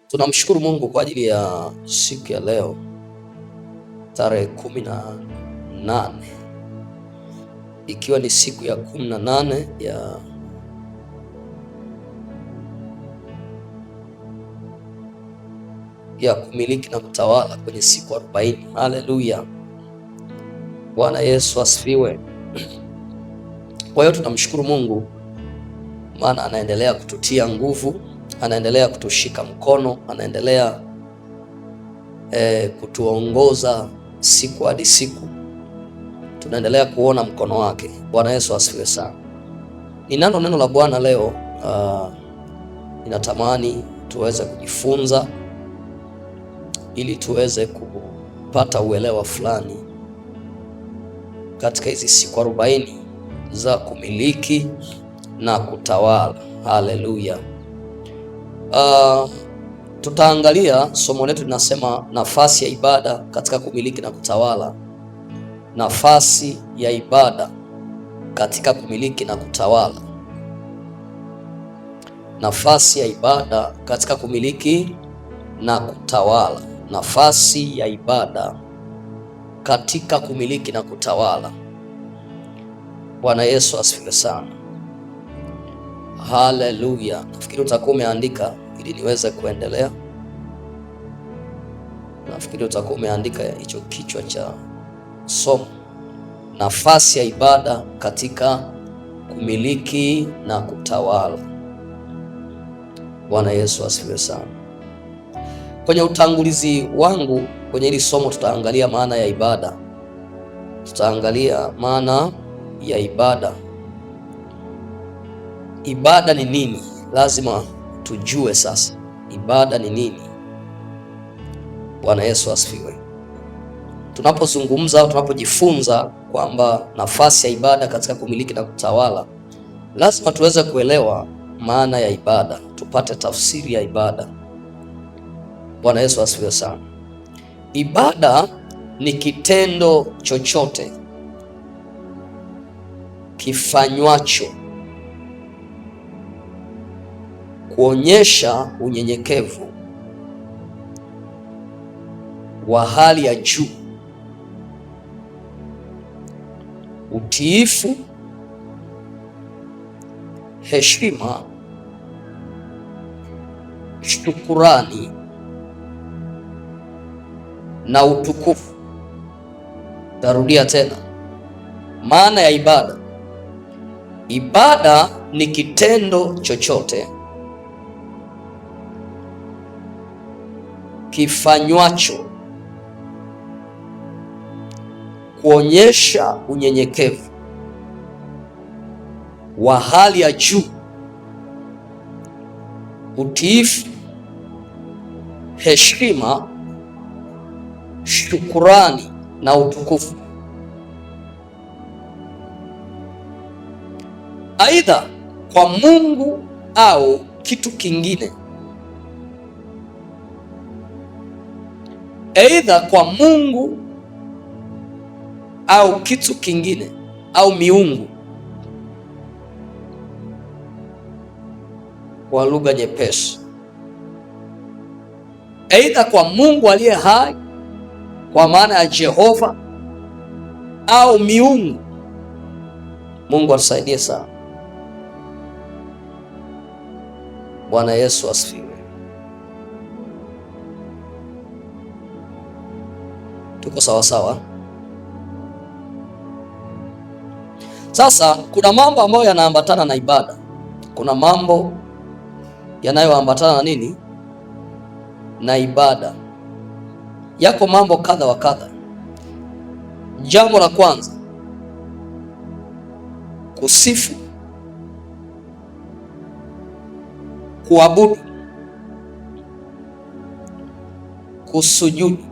Tunamshukuru Mungu kwa ajili ya siku ya leo tarehe 18, ikiwa ni siku ya 18 ya kumiliki na kutawala kwenye siku 40. Haleluya, Bwana Yesu asifiwe. Kwa hiyo tunamshukuru Mungu maana anaendelea kututia nguvu, anaendelea kutushika mkono, anaendelea kutuongoza siku hadi siku, tunaendelea kuona mkono wake. Bwana Yesu asifiwe sana. Ninalo neno la Bwana leo, ninatamani tuweze kujifunza ili tuweze kupata uelewa fulani katika hizi siku 40 za kumiliki na kutawala. Haleluya. Tutaangalia somo letu linasema nafasi ya ibada katika kumiliki na kutawala. Nafasi ya ibada katika kumiliki na kutawala. Nafasi ya ibada katika kumiliki na kutawala. Nafasi ya ibada katika kumiliki na kutawala. Bwana Yesu asifiwe sana. Haleluya. Nafikiri utakuwa umeandika ili niweze kuendelea. Nafikiri utakuwa umeandika hicho kichwa cha somo, nafasi ya ibada katika kumiliki na kutawala. Bwana Yesu asifiwe sana. Kwenye utangulizi wangu kwenye hili somo tutaangalia maana ya ibada. Tutaangalia maana ya ibada. Ibada ni nini? Lazima tujue sasa ibada ni nini. Bwana Yesu asifiwe. Tunapozungumza au tunapojifunza kwamba nafasi ya ibada katika kumiliki na kutawala, lazima tuweze kuelewa maana ya ibada, tupate tafsiri ya ibada. Bwana Yesu asifiwe sana. Ibada ni kitendo chochote kifanywacho kuonyesha unyenyekevu wa hali ya juu, utiifu, heshima, shukurani na utukufu. Tarudia tena maana ya ibada. Ibada ni kitendo chochote kifanywacho kuonyesha unyenyekevu wa hali ya juu, utiifu, heshima, shukurani na utukufu. Aidha kwa Mungu au kitu kingine. Aidha kwa Mungu au kitu kingine au miungu, kwa lugha nyepesi. Aidha kwa Mungu aliye hai kwa maana ya Jehova au miungu. Mungu atusaidie sana. Bwana Yesu asifiwe. Tuko sawa sawa? Sasa kuna mambo ambayo yanaambatana na ibada. Kuna mambo yanayoambatana na nini? Na ibada. Yako mambo kadha wa kadha. Jambo la kwanza, kusifu, kuabudu, kusujudu,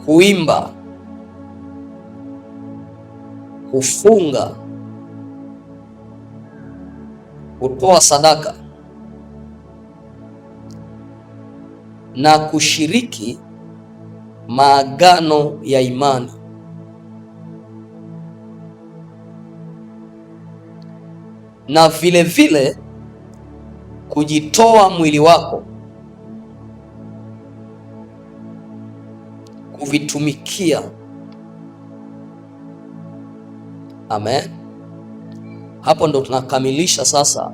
kuimba, kufunga, kutoa sadaka na kushiriki maagano ya imani. Na vile vile kujitoa mwili wako kuvitumikia. Amen. Hapo ndo tunakamilisha sasa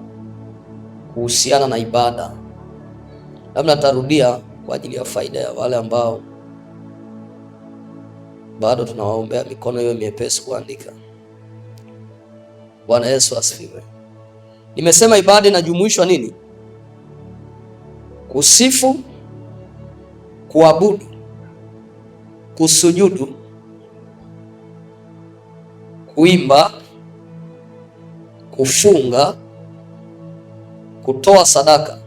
kuhusiana na ibada. Labda nitarudia kwa ajili ya faida ya wale ambao bado tunawaombea mikono hiyo miepesi kuandika. Bwana Yesu asifiwe. Nimesema ibada inajumuishwa nini? Kusifu, kuabudu, kusujudu, kuimba, kufunga, kutoa sadaka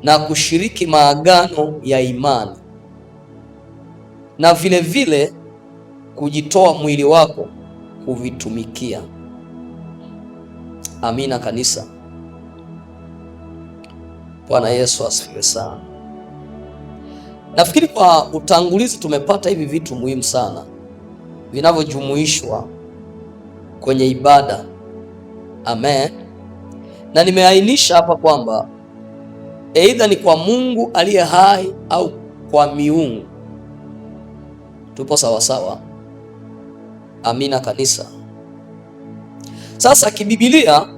na kushiriki maagano ya imani, na vile vile kujitoa mwili wako kuvitumikia. Amina kanisa. Bwana Yesu asifiwe sana. Nafikiri kwa utangulizi tumepata hivi vitu muhimu sana vinavyojumuishwa kwenye ibada. Amen. Na nimeainisha hapa kwamba aidha ni kwa Mungu aliye hai au kwa miungu. Tupo sawa sawa? Amina kanisa. Sasa kibibilia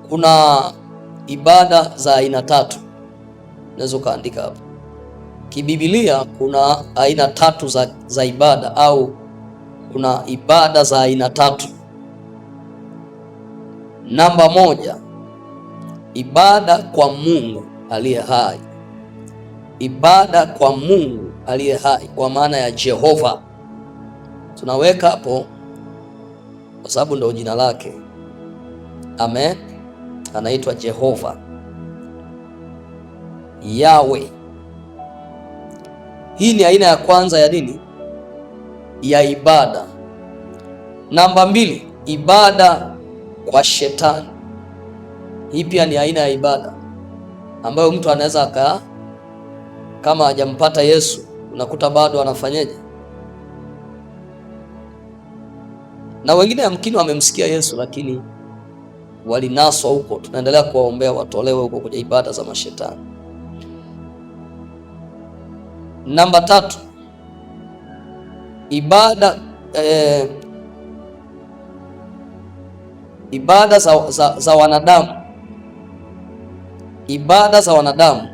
kuna ibada za aina tatu. Naweza kaandika hapa. Kibibilia kuna aina tatu za ibada, au kuna ibada za aina tatu. Namba moja, ibada kwa Mungu aliye hai. Ibada kwa Mungu aliye hai kwa maana ya Jehova. Tunaweka hapo kwa sababu ndio jina lake. Amen. Anaitwa Jehova, Yahweh. Hii ni aina ya kwanza ya nini? Ya ibada. Namba mbili, ibada kwa shetani. Hii pia ni aina ya ibada ambayo mtu anaweza kama hajampata Yesu, unakuta bado anafanyaje? Na wengine yamkini wamemsikia Yesu lakini walinaswa huko. Tunaendelea kuwaombea watolewe huko kwenye ibada za mashetani. Namba tatu, ibada ibada za wanadamu. Ibada za wanadamu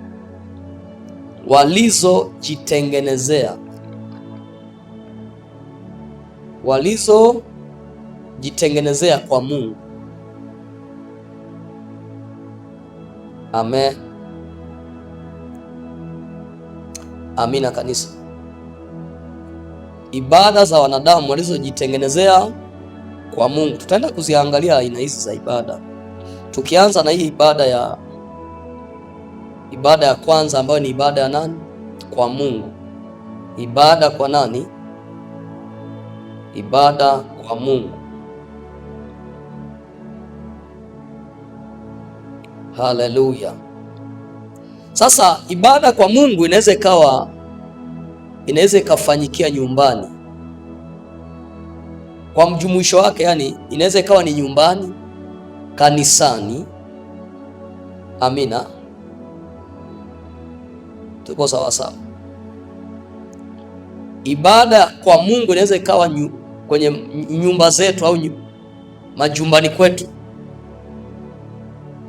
walizojitengenezea kwa Mungu. Amen. Amina kanisa. Ibada za wanadamu walizojitengenezea kwa Mungu. Tutaenda kuziangalia aina hizi za ibada, tukianza na hii ibada ya kwanza ambayo ni ibada ya nani? Kwa Mungu. Ibada kwa nani? Ibada kwa Mungu. Haleluya. Sasa ibada kwa Mungu inaweza ikafanyikia nyumbani kwa mjumuisho wake, yani inaweza ikawa ni nyumbani, kanisani. Amina. Tuko sawa sawa? Ibada kwa Mungu inaweza ikawa kwenye nyumba zetu au majumbani kwetu,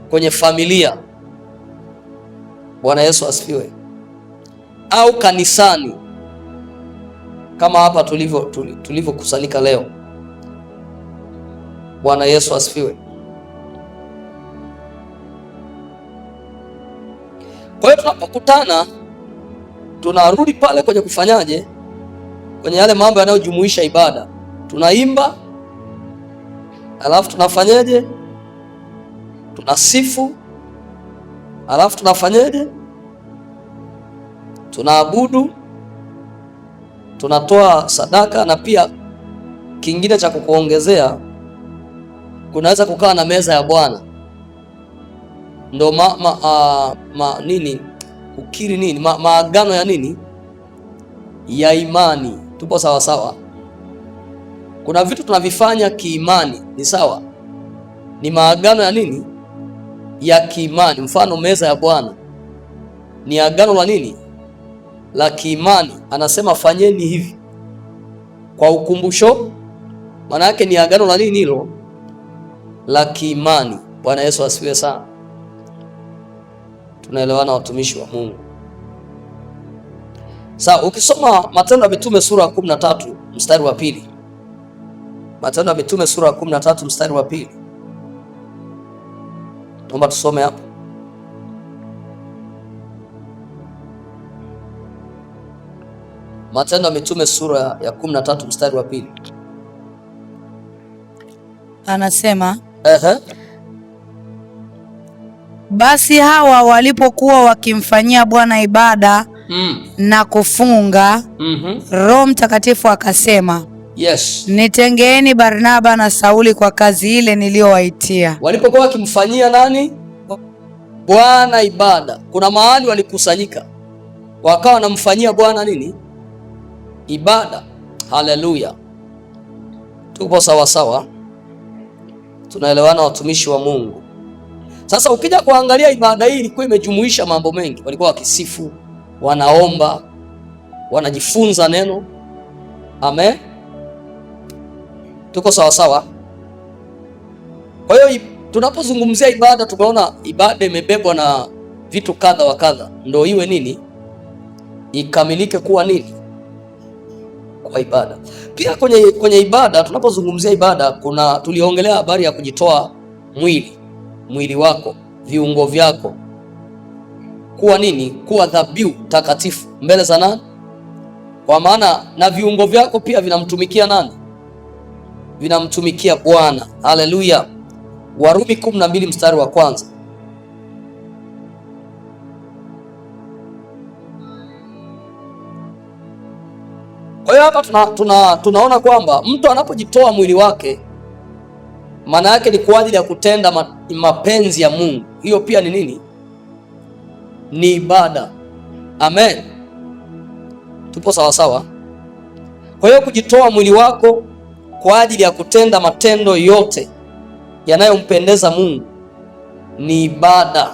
kwenye familia. Bwana Yesu asifiwe. Au kanisani kama hapa tulivyokusanyika leo. Bwana Yesu asifiwe. Kwa hiyo tunapokutana tunarudi pale kwenye kufanyaje? Kwenye yale mambo yanayojumuisha ibada. Tunaimba, alafu tunafanyaje? Tunasifu, alafu tunafanyaje? Tunaabudu, tunatoa sadaka, na pia kingine cha kukuongezea, kunaweza kukaa na meza ya Bwana. Ndo nini? Kukiri nini? Maagano ya nini? Ya imani. Tupo sawa sawa? Kuna vitu tunavifanya kiimani, ni sawa, ni maagano ya nini? Ya kiimani. Mfano meza ya Bwana ni agano la nini? La kiimani. Anasema fanyeni hivi kwa ukumbusho. Maana yake ni agano la nini hilo? La kiimani. Bwana Yesu asifiwe sana. Tunaelewana watumishi wa Mungu? Sasa ukisoma Matendo ya Mitume sura ya 13 mstari wa pili. Matendo ya Mitume sura ya 13 mstari wa pili. Naomba tusome hapo. Matendo ya Mitume sura ya 13 mstari wa pili. Anasema basi hawa walipokuwa wakimfanyia Bwana ibada na kufunga, Roho Mtakatifu akasema, yes, nitengeeni Barnaba na Sauli kwa kazi ile niliyowaitia. Walipokuwa wakimfanyia nani? Bwana ibada. Kuna mahali walikusanyika wakawa wanamfanyia Bwana nini? Ibada. Haleluya, tupo sawa sawa, tunaelewana watumishi wa Mungu? Sasa ukija kuangalia ibada hii ilikuwa imejumuisha mambo mengi. Walikuwa wakisifu, wanaomba, wanajifunza neno. Amen, tuko sawa sawa? Kwa hiyo tunapozungumzia ibada, tumeona ibada imebebwa na vitu kadha wa kadha, ndio iwe nini? Ikamilike kuwa nini? Kwa ibada. Pia kwenye ibada, tunapozungumzia ibada, tuliongelea habari ya kujitoa mwili wako, viungo vyako kuwa nini? Kuwa dhabihu takatifu mbele za nani? Kwa maana na viungo vyako pia vinamtumikia nani? Vinamtumikia Bwana. Haleluya. Warumi 12 mstari wa kwanza. Kwa hiyo hapa tunaona kwamba mtu anapojitoa mwili wake, maana yake ni kwa ajili ya kutenda mapenzi ya Mungu. Hiyo pia ni nini? Ni ibada. Amen, tupo sawa sawa? Kwa hiyo kujitoa mwili wako kwa ajili ya kutenda matendo yote yanayompendeza Mungu ni ibada.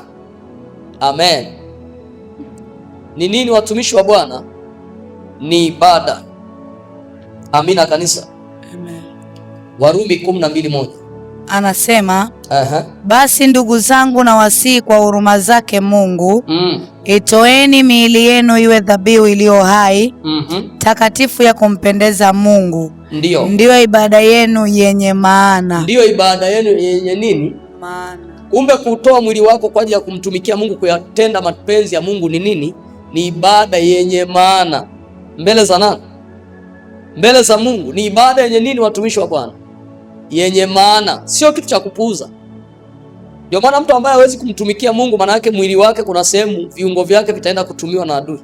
Amen. Ni nini watumishi wa Bwana? Ni ibada. Amina kanisa. Amen. Warumi 12:1 anasema basi ndugu zangu, na wasihi kwa huruma zake Mungu, itoeni miili yenu iwe dhabihu iliyo hai, takatifu ya kumpendeza Mungu. Ndiyo ibada yenu yenye maana. Ndiyo ibada yenu yenye nini? Maana. Kumbe kutoa mwili wako kwa ajili ya kumtumikia Mungu, kuyatenda mapenzi ya Mungu ni nini? Ni ibada yenye maana. Mbele za nani? Mbele za Mungu. Ni ibada yenye nini watumishi wa Bwana? Yenye maana, sio kitu cha kupuuza. Ndio maana mtu ambaye hawezi kumtumikia Mungu, maana yake mwili wake kuna sehemu viungo vyake vitaenda kutumiwa na adui.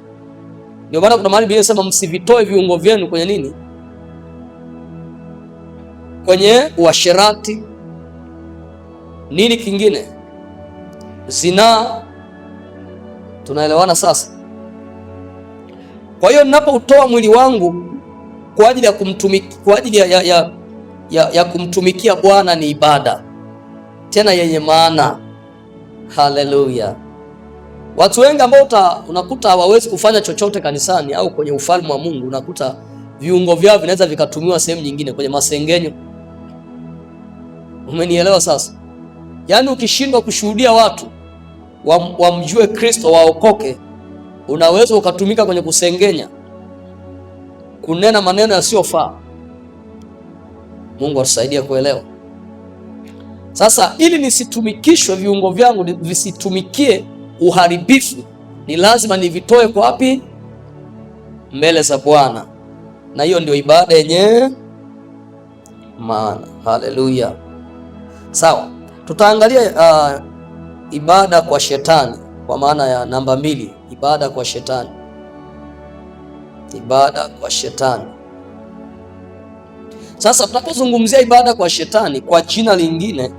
Ndio maana kuna mahali Biblia inasema msivitoe viungo vyenu kwenye nini? Kwenye uasherati. Nini kingine? Zinaa. Tunaelewana sasa? Kwa hiyo ninapoutoa mwili wangu kwa ajili ya kumtumikia Bwana, ni ibada tena yenye maana. Haleluya. Watu wengi ambao unakuta hawawezi kufanya chochote kanisani au kwenye ufalme wa Mungu, unakuta viungo vyao vinaweza vikatumiwa sehemu nyingine, kwenye masengenyo. Umenielewa sasa? Yaani ukishindwa kushuhudia watu wamjue Kristo, waokoke, unaweza ukatumika kwenye kusengenya, kunena maneno yasiyofaa. Mungu atusaidie kuelewa. Sasa ili nisitumikishwe, viungo vyangu visitumikie uharibifu, ni lazima nivitoe kwa wapi? Mbele za Bwana. Na hiyo ndio ibada yenye maana. Haleluya. Sawa, tutaangalia ibada kwa shetani, kwa maana ya namba 2, ibada kwa shetani. Ibada kwa shetani. Sasa tunapozungumzia ibada kwa shetani, kwa jina lingine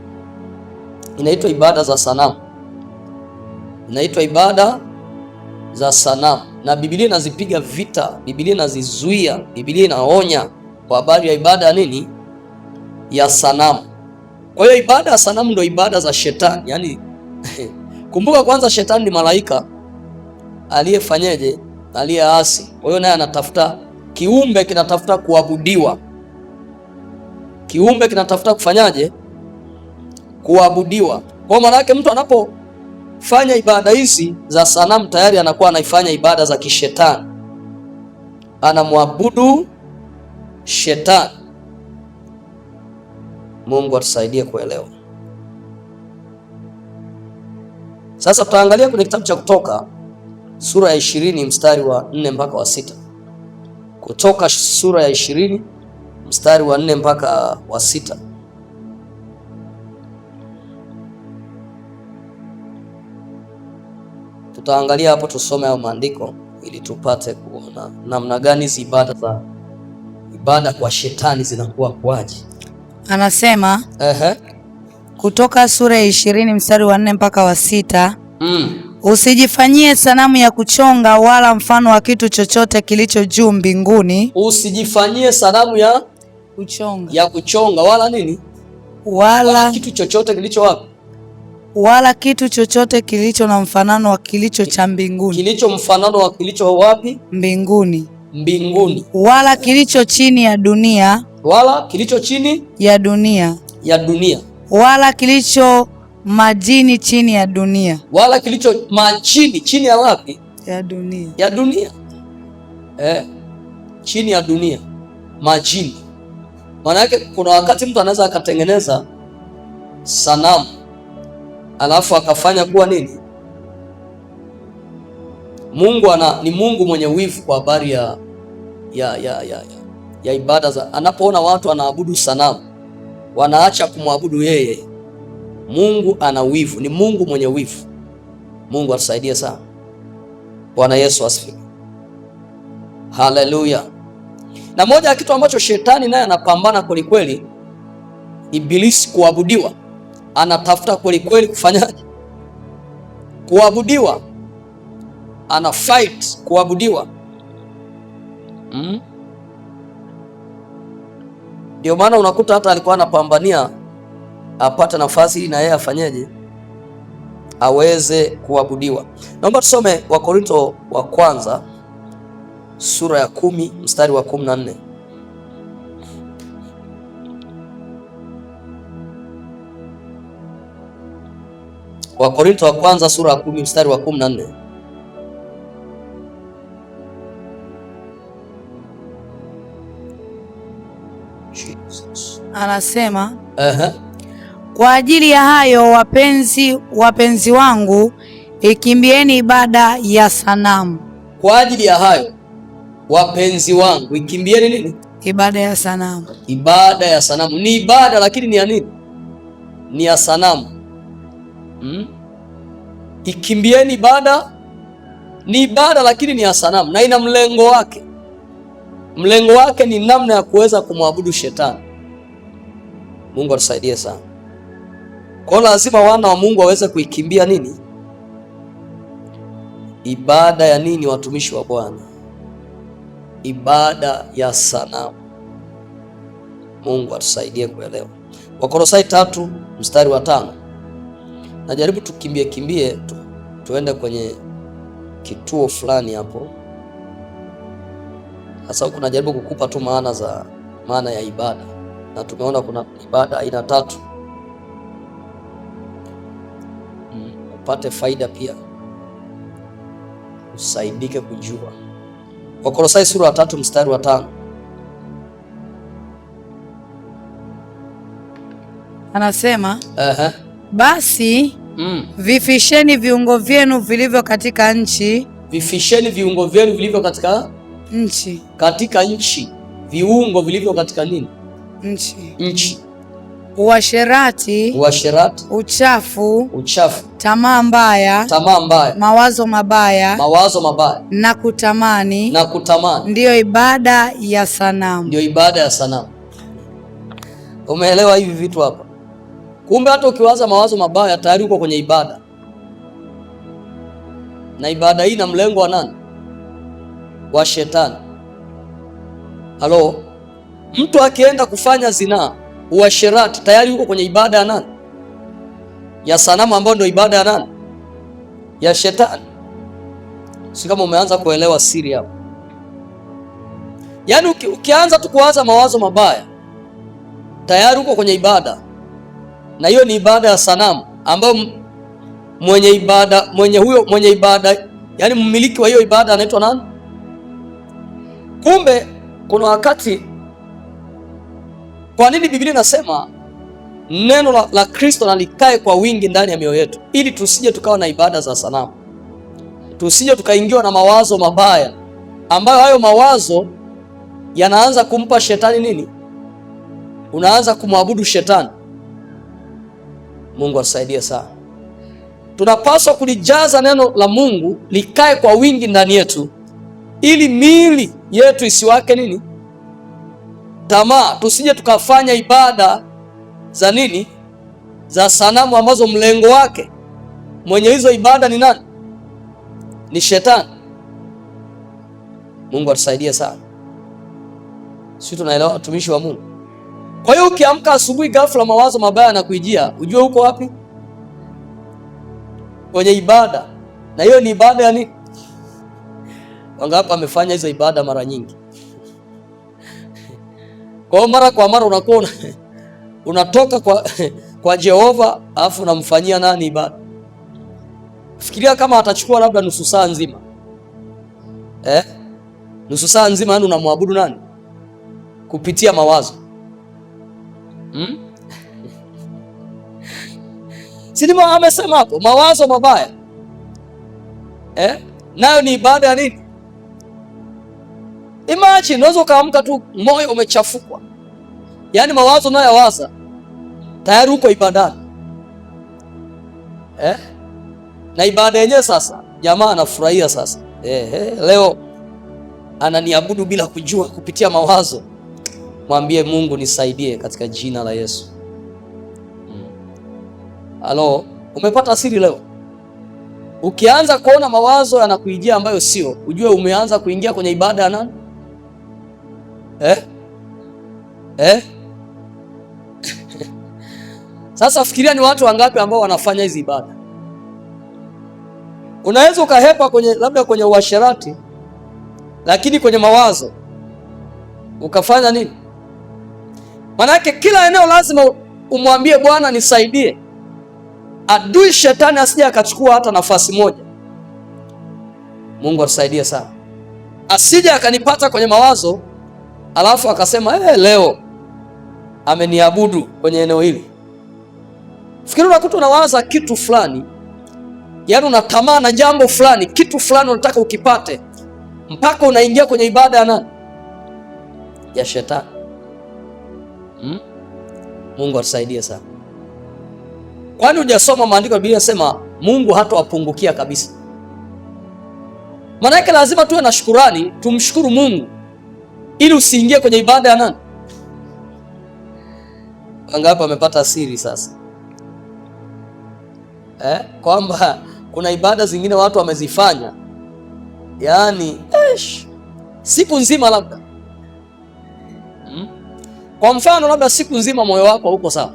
inaitwa ibada za sanamu. Inaitwa ibada za sanamu, na Biblia inazipiga vita, Biblia inazizuia, Biblia inaonya kwa habari ya ibada ya nini? Ya sanamu. Kwa hiyo ibada ya sanamu ndio ibada za shetani. Yaani kumbuka kwanza, shetani ni malaika aliyefanyeje? Aliyeasi. Kwa hiyo naye anatafuta kiumbe, kinatafuta kuabudiwa. Kiumbe kinatafuta kufanyaje? Kuabudiwa. Kwa maana yake mtu anapofanya ibada hizi za sanamu tayari anakuwa anaifanya ibada za kishetani, anamwabudu shetani. Mungu atusaidie kuelewa. Sasa tutaangalia kwenye kitabu cha Kutoka sura ya 20 mstari wa 4 mpaka wa 6. Kutoka sura ya 20 mstari wa 4 mpaka wa 6. Tutaangalia hapo, tusome hayo maandiko ili tupate kuona namna gani hizi ibada kwa shetani zinakuwa kwaje. Anasema Kutoka sura ya 20 mstari wa 4 mpaka wa 6. Usijifanyie sanamu ya kuchonga wala mfano wa kitu chochote kilicho juu mbinguni. Usijifanyie sanamu ya kuchonga wala nini? Wala kitu chochote kilicho wapi? Wala kitu chochote kilicho na mfanano wa kilicho cha mbinguni. Kilicho mfanano wa kilicho wapi? Mbinguni. Mbinguni. Wala kilicho chini ya dunia. Wala kilicho chini ya dunia. Wala kilicho majini chini ya dunia. Wala kilicho majini chini ya wapi? Ya dunia. Chini ya dunia, majini. Maana yake kuna wakati mtu anaweza akatengeneza sanamu alafu akafanya kuwa nini? Mungu ni Mungu mwenye wivu kwa habari ya ibada za, anapoona watu anaabudu sanamu wanaacha kumwabudu yeye. Mungu ana wivu, ni Mungu mwenye wivu. Mungu atusaidie sana. Bwana Yesu asifiwe. Haleluya. Na moja ya kitu ambacho shetani naye anapambana kweli kweli, Ibilisi, kuabudiwa. Anatafuta kweli kweli kufanyaje? Kuabudiwa. Ana fight kuabudiwa. Ndio maana unakuta hata alikuwa anapambania apate nafasi ili na yeye afanyeje? Aweze kuabudiwa. Naomba tusome Wakorintho wa kwanza sura ya 10 mstari wa 14. Wakorintho wa kwanza sura ya 10 mstari wa 14. Anasema kwa ajili ya hayo wapenzi wangu, ikimbieni ibada ya sanamu. Kwa ajili ya hayo wapenzi wangu, ikimbieni nini? Ibada ya sanamu. Ibada ya sanamu ni ibada, lakini ni ya nini? Ni ya sanamu. Ikimbieni ibada ni ibada, lakini ni ya sanamu, na ina mlengo wake. Mlengo wake ni namna ya kuweza kumwabudu shetani. Mungu atusaidie sana. Kwa lazima wana wa Mungu waweze kuikimbia nini? Ibada ya nini, watumishi wa Bwana? Ibada ya sanamu. Mungu atusaidie kuelewa. Wakolosai 3 mstari wa 5. Najaribu tukimbie tuende kwenye kituo fulani hapo. Sasa huku najaribu kukupa tu maana ya ibada, na tumeona kuna ibada aina 3. Upate faida pia, usaidike kujua. Wakolosai sura ya 3 mstari wa 5. Anasema basi vifisheni viungo vyenu vilivyo katika nchi. Vifisheni viungo vyenu vilivyo katika nchi. Katika nchi. Viungo vilivyo katika nini? Nchi. Uasherati, uchafu, tamaa mbaya, mawazo mabaya, na kutamani, ndiyo ibada ya sanamu. Umeelewa hivi vitu hapa? Kumbe hata ukiwaza mawazo mabaya tayari uko kwenye ibada, na ibada hii na mlengo wa nani? Wa shetani. Halo, mtu akienda kufanya zinaa uasherati, tayari uko kwenye ibada ya nani? Ya sanamu, ambayo ndio ibada ya nani? Ya shetani. Si kama umeanza kuelewa siri hapo? Yaani ukianza tu kuwaza mawazo mabaya, tayari uko kwenye ibada, na hiyo ni ibada ya sanamu, ambayo mwenye ibada, yaani mmiliki wa hiyo ibada anaitwa nani? Kumbe kuna wakati, kwa nini Biblia inasema neno la Kristo na likae kwa wingi ndani ya mioyo yetu, ili tusije tukawa na ibada za sanamu, tusije tukaingiwa na mawazo mabaya, ambayo hayo mawazo yanaanza kumpa shetani nini? Unaanza kumwabudu shetani. Mungu asaidie sana. Tunapaswa kulijaza neno la Mungu likae kwa wingi ndani yetu, ili miili yetu isiwake nini? Tamaa. Tusije tukafanya ibada za nini? Za sanamu, ambazo mlengo wake mwenye hizo ibada ni nani? Ni shetani. Mungu atusaidie sana. Sisi tunaelewa, watumishi wa Mungu. Kwa hiyo ukiamka asubuhi ghafla mawazo mabaya na kuijia, ujue uko wapi? Kwenye ibada. Na hiyo ni ibada ya nini? Wangapi amefanya hizo ibada mara nyingi? Kwa hiyo mara kwa mara unakuwa unatoka kwa Jehova, alafu unamfanyia nani ibada? Fikiria kama atachukua labda nusu saa nzima. Nusu saa nzima, yani unamwabudu nani? Kupitia mawazo. Sinima amesema hapo, mawazo mabaya. Nayo ni ibada ya nini? Imagine, unaweza ukaamka tu moyo umechafukwa. Yaani mawazo unayowaza tayari uko ibadani. Na ibada yenyewe sasa, jamaa anafurahia sasa. Leo ananiabudu bila kujua, kupitia mawazo. Mwambie Mungu, nisaidie katika jina la Yesu. Halo, umepata siri leo? Ukianza kuona mawazo yanakuijia ambayo sio, ujue umeanza kuingia kwenye ibada ya nani? Sasa fikiria ni watu wangapi ambao wanafanya hizi ibada. Unaweza ukahepa labda kwenye uasherati, lakini kwenye mawazo ukafanya nini? Manake kila eneo lazima umwambie Bwana, nisaidie. Adui shetani asije akachukua hata nafasi moja. Mungu atusaidie sana. Asije akanipata kwenye mawazo alafu akasema leo ameniabudu kwenye eneo hili. Fikiri unakuta unawaza kitu fulani, yaani unatamani na jambo fulani, kitu fulani unataka ukipate, mpaka unaingia kwenye ibada ya nani? Ya shetani. Mungu atusaidie sana. Kwani hujasoma maandiko? Biblia inasema Mungu hatawapungukia kabisa. Maana yake lazima tuwe na shukurani, tumshukuru Mungu ili usiingie kwenye ibada ya nani? Wangapi wamepata siri sasa? Kwamba kuna ibada zingine watu wamezifanya, yaani siku nzima labda. Kwa mfano labda siku nzima moyo wako uko sawa,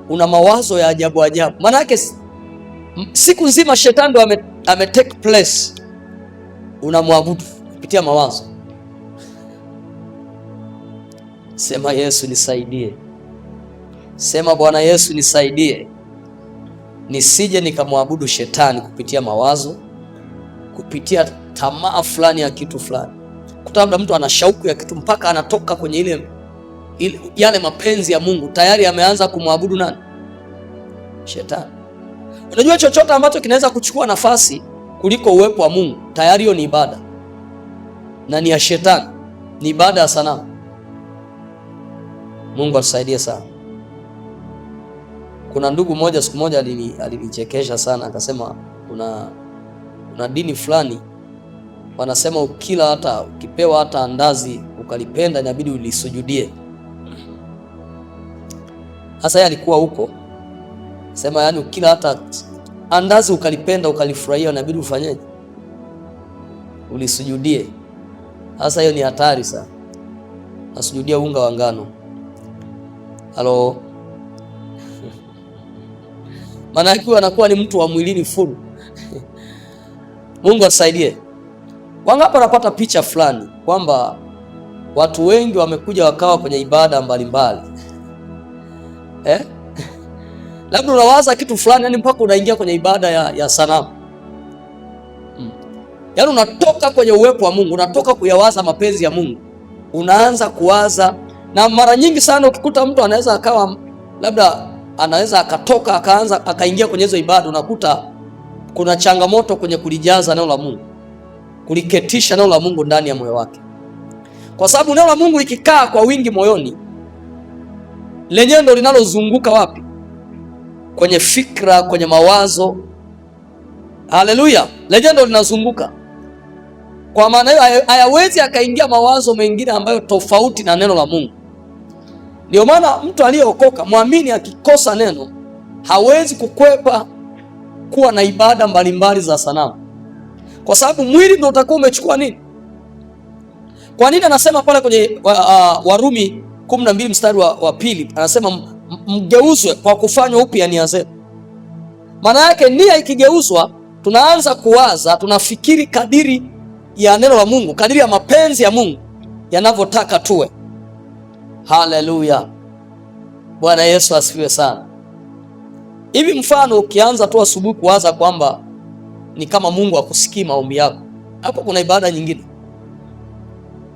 una mawazo ya ajabu ajabu. Maana yake siku nzima shetani ndo ame take place, unamwabudu kupitia mawazo. Sema Yesu nisaidie. Sema Bwana Yesu nisaidie, nisije nikamwabudu shetani kupitia mawazo, kupitia tamaa fulani ya kitu fulani. Kutabda mtu ana shauku ya kitu mpaka anatoka kwenye yale mapenzi ya Mungu, tayari ameanza kumwabudu nani? Shetani. Unajua chochote ambacho kinaweza kuchukua nafasi kuliko uwepo wa Mungu, tayari hiyo ni ibada, na ni ya shetani, ni ibada ya sanamu. Mungu atusaidie sana. Kuna ndugu mmoja siku moja alinichekesha sana, akasema kuna dini fulani wanasema ukipewa hata andazi ukalipenda inabidi ulisujudie. Sasa yeye alikuwa huko, sema yani ukila hata andazi ukalipenda ukalifurahia inabidi ufanyeje? Ulisujudie. Sasa hiyo ni hatari sana. Nasujudia unga wa ngano. Halo. Maana yake anakuwa ni mtu wa mwilini full. Mungu atusaidie. Wangapi wanapata picha fulani kwamba watu wengi wamekuja wakawa kwenye ibada mbalimbali. Labda unawaza kitu fulani, yani mpaka unaingia kwenye ibada ya sanamu. Yaani unatoka kwenye uwepo wa Mungu, unatoka kuyawaza mapenzi ya Mungu, unaanza kuwaza. Na mara nyingi sana ukikuta mtu anaweza akawa labda anaweza akatoka akaingia kwenye hizo ibada, unakuta kuna changamoto kwenye kulijaza neno la Mungu, kuliketisha neno la Mungu ndani ya moyo wake, kwa sababu neno la Mungu likikaa kwa wingi moyoni, lenyewe ndo linalozunguka wapi? Kwenye fikra, kwenye mawazo. Haleluya, lenyewe ndo linazunguka. Kwa maana hiyo hayawezi akaingia mawazo mengine ambayo tofauti na neno la Mungu. Ndio maana mtu aliyeokoka, muamini, akikosa neno hawezi kukwepa kuwa na ibada mbalimbali za sanamu, kwa sababu mwili ndio utakuwa umechukua nini. Kwa nini anasema pale kwenye Warumi 12 mstari wa pili, anasema mgeuzwe kwa kufanywa upya nia zenu. Maana yake nia ikigeuzwa, tunaanza kuwaza, tunafikiri kadiri ya neno la Mungu, kadiri ya mapenzi ya Mungu yanavyotaka tuwe. Haleluya, Bwana Yesu asifiwe sana. Hivi mfano, ukianza tu asubuhi kuwaza kwamba ni kama Mungu akusikii maombi yako, hapo kuna ibada nyingine.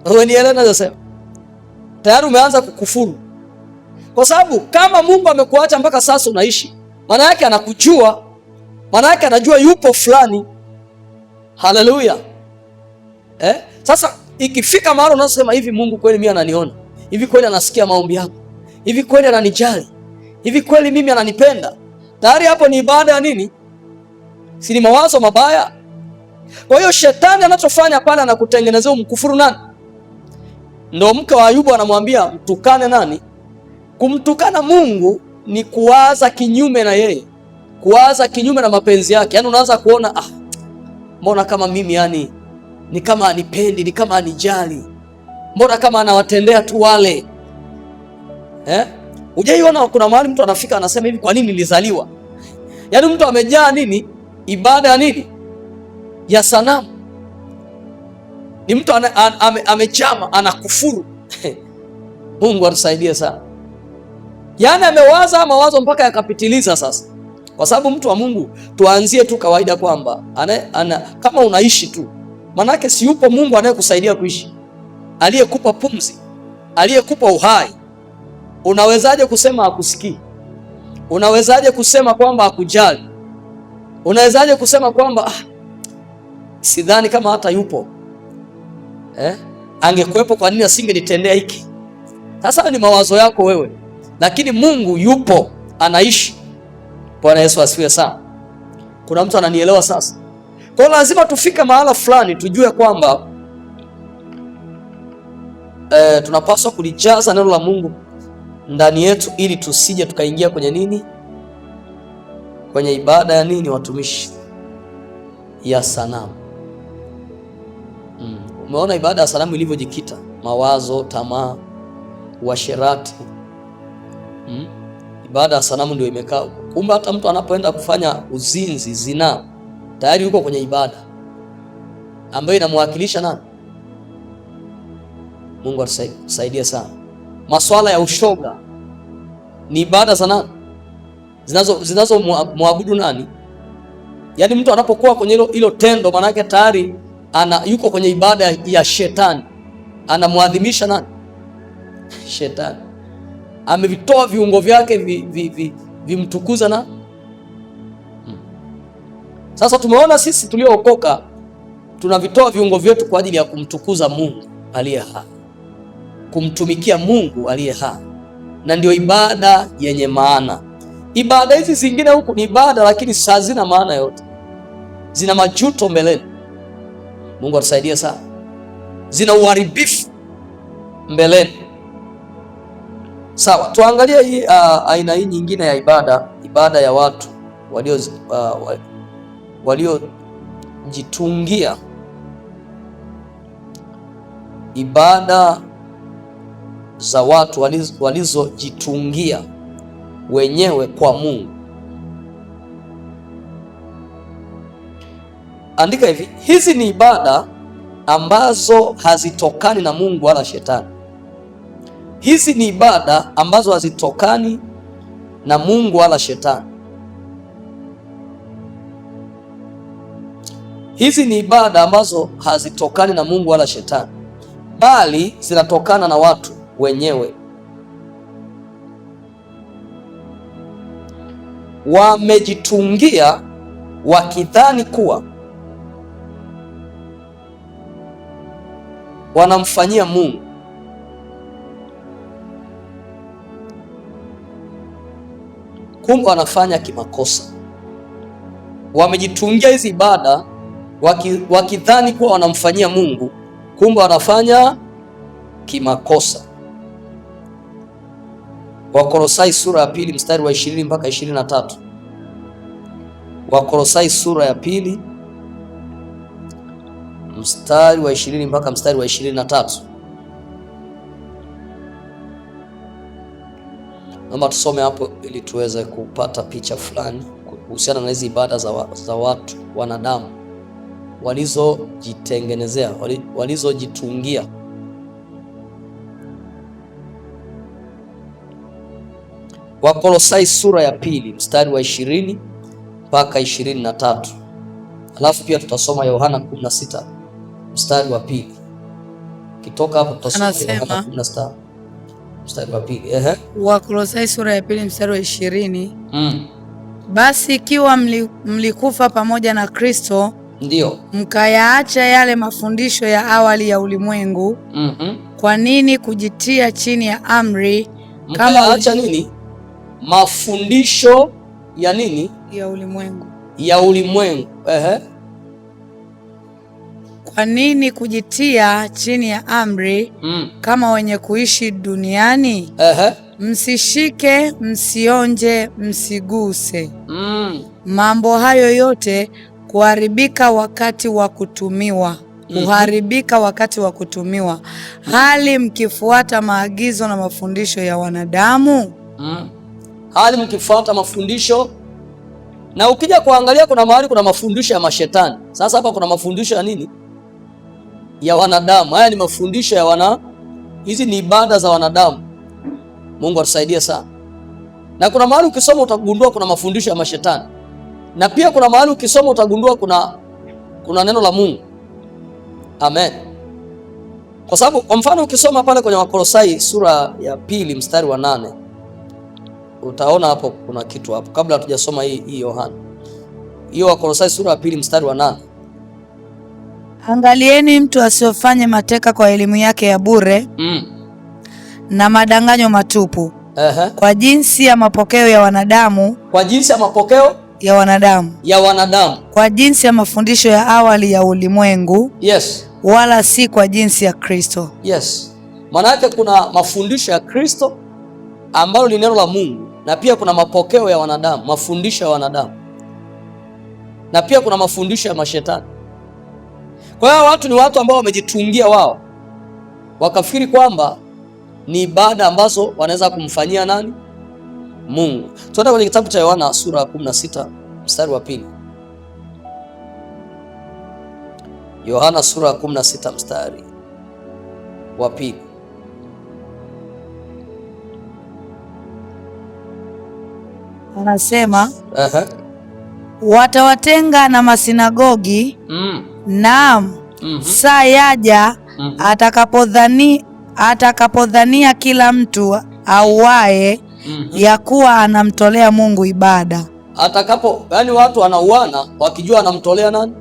Wewe nielewa ninachosema? Tayari umeanza kukufuru, kwa sababu kama Mungu amekuacha mpaka sasa unaishi, maana yake anakujua, maana yake anajua yupo fulani. Haleluya. Sasa ikifika mahali unasema hivi, Mungu kweli mimi ananiona? Hivi kweli anasikia maombi yangu? Hivi kweli ananijali? Hivi kweli mimi ananipenda? Tayari hapo ni ibada ya nini? Si ni mawazo mabaya? Kwa hiyo shetani anachofanya pale, anakutengenezea umkufuru nani? Ndio mke wa Ayubu anamwambia mtukane nani? Kumtukana Mungu ni kuwaza kinyume na yeye, kuwaza kinyume na mapenzi yake. Yaani unaanza kuona mbona kama mimi, yani ni kama anipendi, ni kama anijali, mbona kama anawatendea tu wale. Hujaiona kuna mahali mtu anafika anasema hivi, kwa nini nilizaliwa? Yaani mtu amejaa nini? Ibada ya nini? Ya sanamu. Ni mtu amechama, anakufuru. Mungu atusaidie sana. Yaani amewaza mawazo mpaka yakapitiliza sasa. Kwa sababu mtu wa Mungu, tuanzie tu kawaida kwamba kama unaishi tu, manake si yupo Mungu anayekusaidia kuishi, aliyekupa pumzi, aliyekupa uhai. Unawezaje kusema hakusikii? Unawezaje kusema kwamba hakujali? Unawezaje kusema kwamba sidhani kama hata yupo? Angekuwepo kwa nini asingenitendea hiki? Sasa ni mawazo yako wewe, lakini Mungu yupo, anaishi. Bwana Yesu asifiwe sana. Kuna mtu ananielewa sasa? Kwa hiyo lazima tufike mahala fulani tujue kwamba tunapaswa kulijaza neno la Mungu ndani yetu, ili tusije tukaingia kwenye nini? Kwenye ibada ya nini, watumishi? Ya sanamu. Umeona ibada ya sanamu ilivyojikita? Mawazo, tamaa, uasherati. Ibada ya sanamu ndio imekaa. Kumbe hata mtu anapoenda kufanya uzinzi, zinaa, tayari yuko kwenye ibada ambayo inamwakilisha nani? Mungu atusaidie sana. Masuala ya ushoga ni ibada za nani? Zinazo muabudu nani? Yaani mtu anapokuwa kwenye hilo tendo, maana yake tayari yuko kwenye ibada ya shetani. Anamwadhimisha nani? Shetani. Amevitoa viungo vyake vimtukuza na. Sasa tumeona sisi tuliookoka tunavitoa viungo vyetu kwa ajili ya kumtukuza Mungu aliye hai, kumtumikia Mungu aliye hai, na ndio ibada yenye maana. Ibada hizi zingine huku ni ibada, lakini hazina maana yote, zina majuto mbeleni. Mungu atusaidie sana. Zina uharibifu mbeleni. Sawa, tuangalie hii aina hii nyingine ya ibada ya watu waliojitungia. Ibada za watu walizojitungia wenyewe kwa Mungu. Andika hivi, hizi ni ibada ambazo hazitokani na Mungu wala shetani. Hizi ni ibada ambazo hazitokani na Mungu wala shetani. Hizi ni ibada ambazo hazitokani na Mungu wala shetani, bali zinatokana na watu wenyewe. Wamejitungia wakidhani kuwa wanamfanyia Mungu. Kumbe wanafanya kimakosa. Wamejitungia hizi ibada wakidhani kuwa wanamfanyia Mungu, kumbe wanafanya kimakosa. Wakolosai sura ya 2 mstari wa 20 mpaka 23. Wakolosai sura ya 2 mstari wa 20 mpaka mstari wa 23. Naomba tusome hapo ili tuweze kupata picha fulani kuhusiana na hizi ibada za watu wanadamu walizojitengenezea, walizojitungia. Wakolosai sura ya 2 mstari wa 20 mpaka 23. Alafu pia tutasoma Yohana 16 mstari wa 2. Kitoka hapo tutasoma Yohana 16 mstari wa 2. Wakolosai sura ya 2 mstari wa 20. Basi ikiwa mlikufa pamoja na Kristo, ndio mkayaacha yale mafundisho ya awali ya ulimwengu, kwa nini kujitia chini ya amri? Mkayaacha nini? Mafundisho ya nini? Ya ulimwengu. Ya ulimwengu. Kwa nini kujitia chini ya amri kama wenye kuishi duniani? Msishike, msionje, msiguse. Mambo hayo yote kuharibika wakati wa kutumiwa, kuharibika wakati wa kutumiwa, hali mkifuata maagizo na mafundisho ya wanadamu. Hali mkifuata mafundisho. Na ukija kuangalia kuna mahali kuna mafundisho ya mashetani. Sasa hapa kuna mafundisho ya nini? Ya wanadamu. Haya ni mafundisho ya hizi ni ibada za wanadamu. Mungu atusaidie sana. Na kuna mahali ukisoma utagundua kuna mafundisho ya mashetani. Na pia kuna mahali ukisoma utagundua kuna neno la Mungu. Amen. Kwa sababu kwa mfano ukisoma pale kwenye Wakolosai sura ya 2 mstari wa 8, utaona hapo kuna kitu hapo kabla hatujasoma hii Yohana. Hiyo Wakolosai sura ya 2 mstari wa 8. Angalieni mtu asiofanye mateka kwa elimu yake ya bure na madanganyo matupu, kwa jinsi ya mapokeo ya wanadamu, kwa jinsi ya mapokeo ya wanadamu, kwa jinsi ya mafundisho ya awali ya ulimwengu, wala si kwa jinsi ya Kristo. Maana yake kuna mafundisho ya Kristo ambalo ni neno la Mungu, na pia kuna mapokeo ya wanadamu, mafundisho ya wanadamu, na pia kuna mafundisho ya mashetani. Kwa hiyo watu ni watu ambao wamejitungia wao, wakafikiri kwamba ni ibada ambazo wanaweza kumfanyia nani? Mungu. Tuende kwenye kitabu cha Yohana sura ya 16 mstari wa 2. Yohana sura ya 16 mstari wa 2. Anasema watawatenga na masinagogi, naam, saa yaja atakapodhania kila mtu auaye ya kuwa anamtolea Mungu ibada. Yani watu wanauana wakijua anamtolea nani?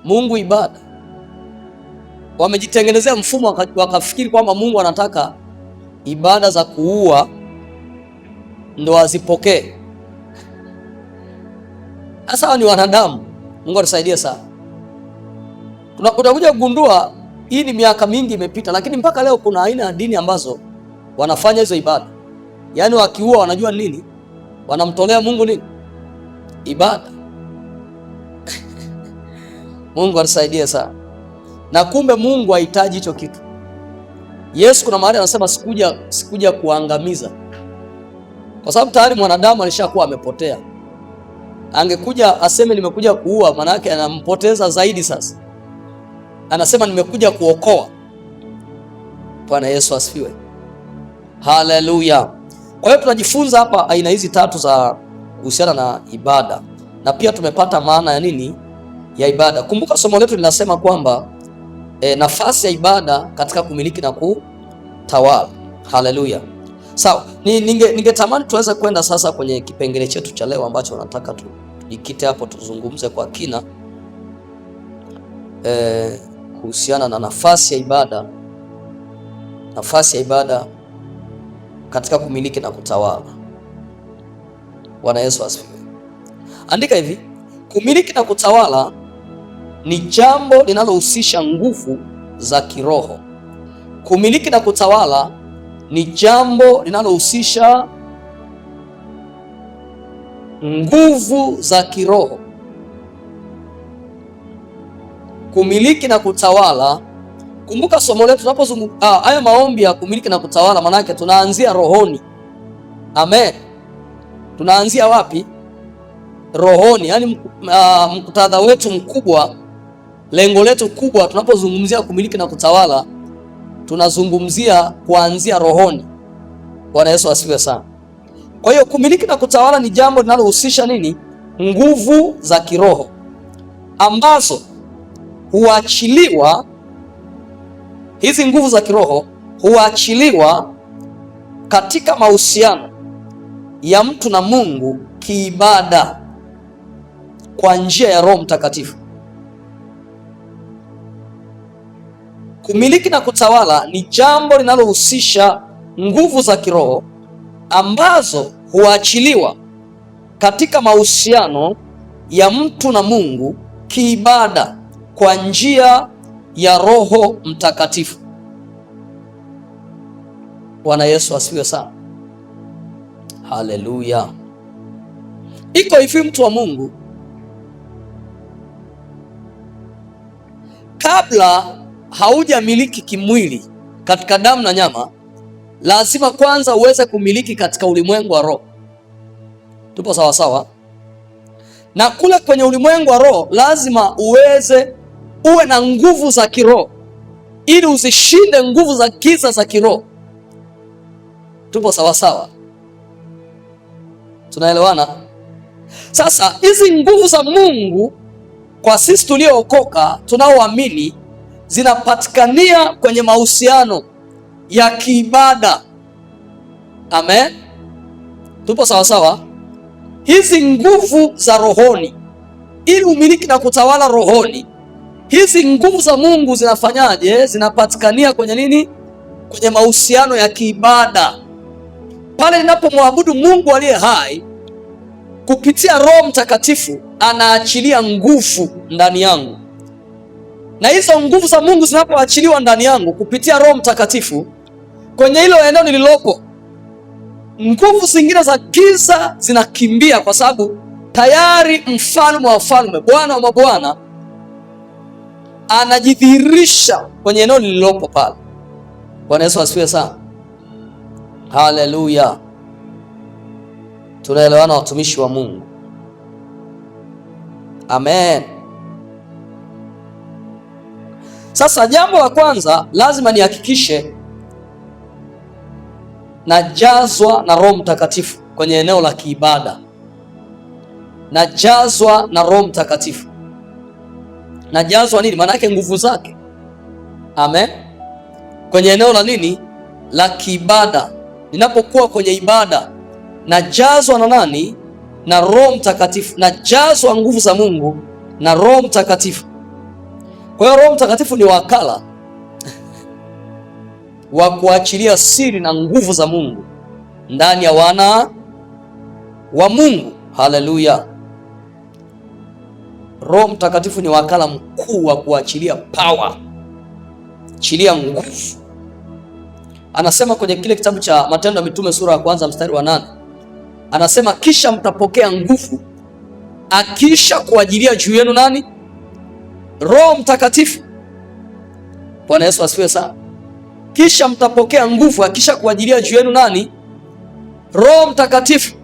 Mungu ibada. Wamejitengenezea mfumo wakafikiri kwamba Mungu anataka ibada za kuua ndo azipokee. Sasa ni wanadamu. Mungu atusaidie sana. Tunakuja kugundua hii ni miaka mingi imepita, lakini mpaka leo kuna aina ya dini ambazo wanafanya hizo ibada. Yaani wakiua wanajua nini? Wanamtolea Mungu nini? Ibada. Mungu atusaidie sana. Na kumbe Mungu hahitaji hicho kitu. Yesu kuna mahali anasema sikuja kuangamiza, kwa sababu tayari mwanadamu alishakuwa amepotea. Angekuja aseme nimekuja kuua, maana yake anampoteza zaidi. Sasa anasema nimekuja kuokoa. Bwana Yesu asifiwe, haleluya. Kwa hiyo tunajifunza hapa aina hizi tatu za kuhusiana na ibada, na pia tumepata maana ya nini ya ibada. Kumbuka somo letu linasema kwamba nafasi ya ibada katika kumiliki na kutawala. Haleluya. Sawa, ningetamani tuweze kwenda sasa kwenye kipengele chetu cha leo ambacho nataka tujikite hapo, tuzungumze kwa kina kuhusiana na nafasi ya ibada, nafasi ya ibada katika kumiliki na kutawala. Bwana Yesu asifiwe. Andika hivi: kumiliki na kutawala ni jambo linalohusisha nguvu za kiroho. Kumiliki na kutawala ni jambo linalohusisha nguvu za kiroho. Kumiliki na kutawala. Kumbuka somo letu tunapozungumza haya maombi ya kumiliki na kutawala, maana yake tunaanzia rohoni. Amen. Tunaanzia wapi? Rohoni. Yaani mkutadha wetu mkubwa, lengo letu kubwa tunapozungumzia kumiliki na kutawala, tunazungumzia kuanzia rohoni. Bwana Yesu asifiwe sana. Kwa hiyo kumiliki na kutawala ni jambo linalohusisha nini? Nguvu za kiroho ambazo huachiliwa. Hizi nguvu za kiroho huachiliwa katika mahusiano ya mtu na Mungu kiibada kwa njia ya Roho Mtakatifu. Kumiliki na kutawala ni jambo linalohusisha nguvu za kiroho ambazo huachiliwa katika mahusiano ya mtu na Mungu kiibada kwa njia ya Roho Mtakatifu. Bwana Yesu asifiwe sana. Haleluya. Iko hivi, mtu wa Mungu, kabla haujamiliki kimwili katika damu na nyama, lazima kwanza uweze kumiliki katika ulimwengu wa roho. Tupo sawa sawa? Na kule kwenye ulimwengu wa roho lazima uwe na nguvu za kiroho ili uzishinde nguvu za giza za kiroho. Tupo sawa sawa? Tunaelewana? Sasa hizi nguvu za Mungu kwa sisi tuliookoka, tunaoamini, zinapatikania kwenye mahusiano ya kiibada. Amen. Tupo sawa sawa? Hizi nguvu za rohoni, ili umiliki na kutawala rohoni, hizi nguvu za Mungu zinafanyaje? Zinapatikania kwenye nini? Kwenye mahusiano ya kiibada. Pale ninapomwabudu Mungu aliye hai kupitia Roho Mtakatifu, anaachilia nguvu ndani yangu, na hizo nguvu za Mungu zinapoachiliwa ndani yangu kupitia Roho Mtakatifu, kwenye hilo eneo nililopo, nguvu zingine za giza zinakimbia, kwa sababu tayari mfalme wa wafalme, Bwana wa mabwana anajidhihirisha kwenye eneo lililopo pale. Bwana Yesu asifiwe sana. Haleluya. Tunaelewana watumishi wa Mungu? Amen. Sasa jambo la kwanza, lazima nihakikishe najazwa na Roho Mtakatifu kwenye eneo la kiibada. Najazwa na Roho Mtakatifu. Najazwa nini? Maana yake nguvu zake. Amen. Kwenye eneo la nini? La kiibada. Ninapokuwa kwenye ibada, najazwa na nani? Na Roho Mtakatifu. Najazwa nguvu za Mungu na Roho Mtakatifu. Kwa hiyo Roho Mtakatifu ni wakala wa kuachilia siri na nguvu za Mungu ndani ya wana wa Mungu. Haleluya. Roho Mtakatifu ni wakala mkuu wa kuachilia power, achilia nguvu. Anasema kwenye kile kitabu cha Matendo ya Mitume sura ya 1 mstari wa 8, anasema kisha mtapokea nguvu akisha kuajilia juu yenu nani? Roho Mtakatifu. Bwana Yesu asifiwe sana. kisha mtapokea nguvu akisha kuajilia juu yenu nani? Roho Mtakatifu.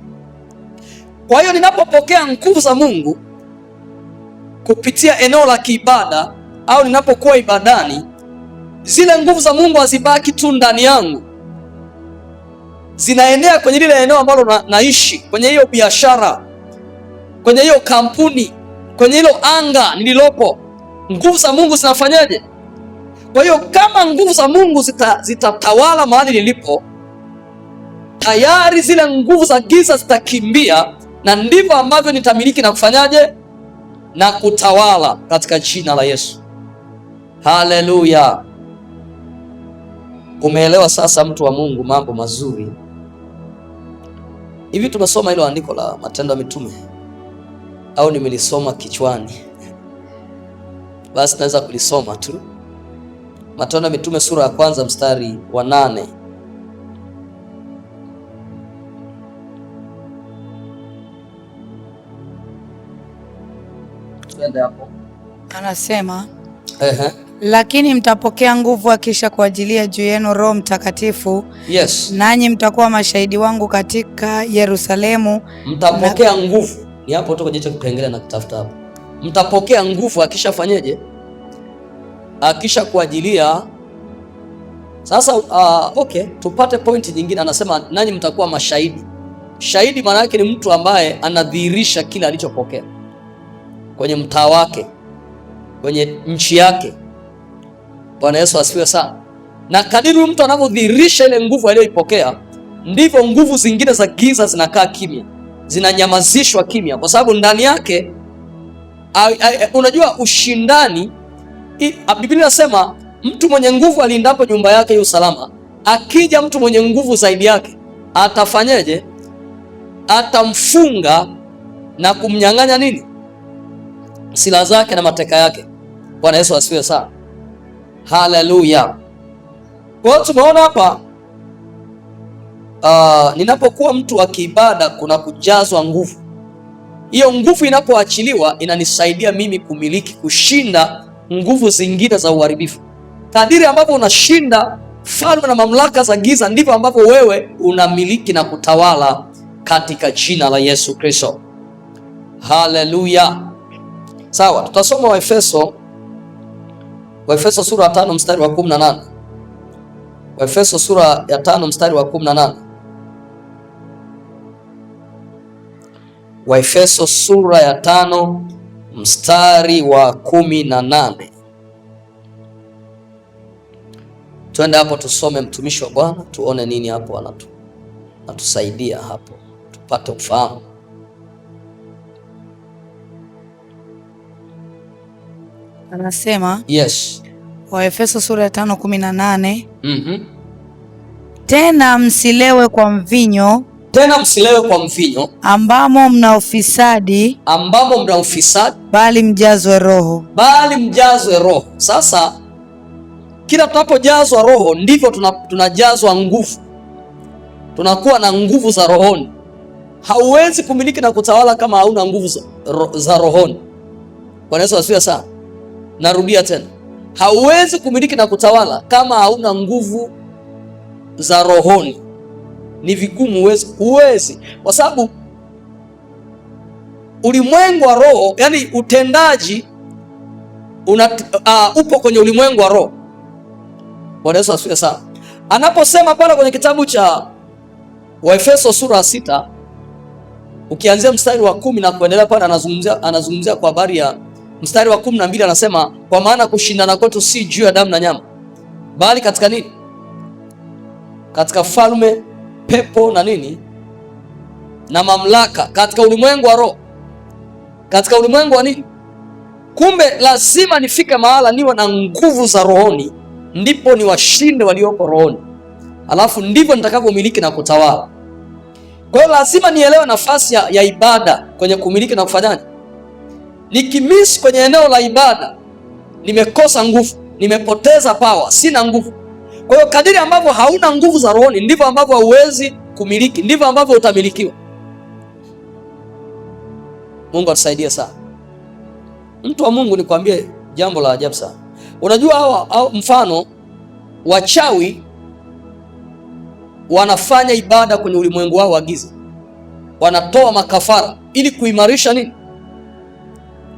Kwa hiyo ninapopokea nguvu za Mungu kupitia eneo la kiibada au ninapokuwa ibadani, zile nguvu za Mungu hazibaki tu ndani yangu, zinaenea kwenye lile eneo ambalo naishi, kwenye hiyo biashara, kwenye hiyo kampuni, kwenye hilo anga nililopo. Nguvu za Mungu zinafanyaje? Kwa hiyo kama nguvu za Mungu zitatawala mahali nilipo, tayari zile nguvu za giza zitakimbia, na ndivyo ambavyo nitamiliki na kufanyaje? Na kutawala katika jina la Yesu. Haleluya. Umeelewa sasa, mtu wa Mungu, mambo mazuri. Hivi tumesoma hilo andiko la Matendo ya Mitume au nimelisoma kichwani? Basi naweza kulisoma tu. Matendo ya Mitume sura ya 1 mstari wa 8. Twende hapo. Anasema lakini mtapokea nguvu akisha kuajilia juu yenu Roho Mtakatifu. Yes. Nanyi mtakuwa mashahidi wangu katika Yerusalemu. Mtapokea nguvu. Ni hapo tu kwenye hicho kipengele na kutafuta hapo. Mtapokea nguvu akisha fanyeje? Akisha kuajilia. Sasa okay, tupate pointi nyingine. Anasema nanyi mtakuwa mashahidi. Shahidi maana yake ni mtu ambaye anadhihirisha kile alichopokea kwenye mtaa wake, kwenye nchi yake. Bwana Yesu asifiwe sana. Na kadiri mtu anavyodhihirisha ile nguvu aliyoipokea, ndivyo nguvu zingine za giza zinakaa kimya, zinanyamazishwa kimya, kwa sababu ndani yake unajua ushindani. Biblia inasema mtu mwenye nguvu alindapo nyumba yake yu salama. Akija mtu mwenye nguvu zaidi yake, atafanyeje? Atamfunga na kumnyang'anya nini? Silaha zake na mateka yake. Bwana Yesu asifiwe sana. Haleluya. Kwa hiyo tumeona hapa ninapokuwa mtu wa kiibada kuna kujazwa nguvu. Hiyo nguvu inapoachiliwa inanisaidia mimi kumiliki, kushinda nguvu zingine za uharibifu. Kadiri ambavyo unashinda falme na mamlaka za giza, ndivyo ambavyo wewe unamiliki na kutawala katika jina la Yesu Kristo. Haleluya. Sawa, tutasoma Waefeso sura ya 5 mstari wa 18. Waefeso sura ya 5 mstari wa 18. Waefeso sura ya 5 mstari wa 18. Twende hapo tusome, mtumishi wa Bwana, tuone nini hapo anatusaidia hapo tupate ufahamu. Anasema yes. Waefeso sura ya 5:18. Tena msilewe kwa mvinyo, ambamo mna ufisadi, bali mjazwe Roho. Sasa kila tunapojazwa Roho ndivyo tunajazwa nguvu, tunakuwa na nguvu za rohoni. Hauwezi kumiliki na kutawala kama hauna nguvu za rohoni. Bwana Yesu asifiwe sana. Narudia tena, hauwezi kumiliki na kutawala kama hauna nguvu za rohoni. Ni vigumu, huwezi, kwa sababu ulimwengu wa roho, yani utendaji upo kwenye ulimwengu wa roho. Bwana Yesu asifiwe sana. Anaposema pale kwenye kitabu cha Waefeso sura 6 ukianzia mstari wa 10 na kuendelea, pale anazungumzia kwa habari ya mstari wa 12. Anasema kwa maana kushindana kwetu si juu ya damu na nyama, bali katika nini? Katika falme, pepo na nini na mamlaka, katika ulimwengu wa roho. Katika ulimwengu wa nini? Kumbe lazima nifike mahala niwe na nguvu za rohoni, ndipo niwashinde walioko rohoni, alafu ndivyo nitakavyomiliki na kutawala. Kwa hiyo lazima nielewe nafasi ya ibada kwenye kumiliki na kufanyaje. Nikimiss kwenye eneo la ibada, nimekosa nguvu, nimepoteza power, sina nguvu. Kwa hiyo kadiri ambavyo hauna nguvu za rohoni, ndivyo ambavyo hauwezi kumiliki, ndivyo ambavyo utamilikiwa. Mungu atusaidie sana. Mtu wa Mungu, nikwambie jambo la ajabu sana. Unajua mfano wachawi wanafanya ibada kwenye ulimwengu wao wa giza, wanatoa makafara ili kuimarisha nini?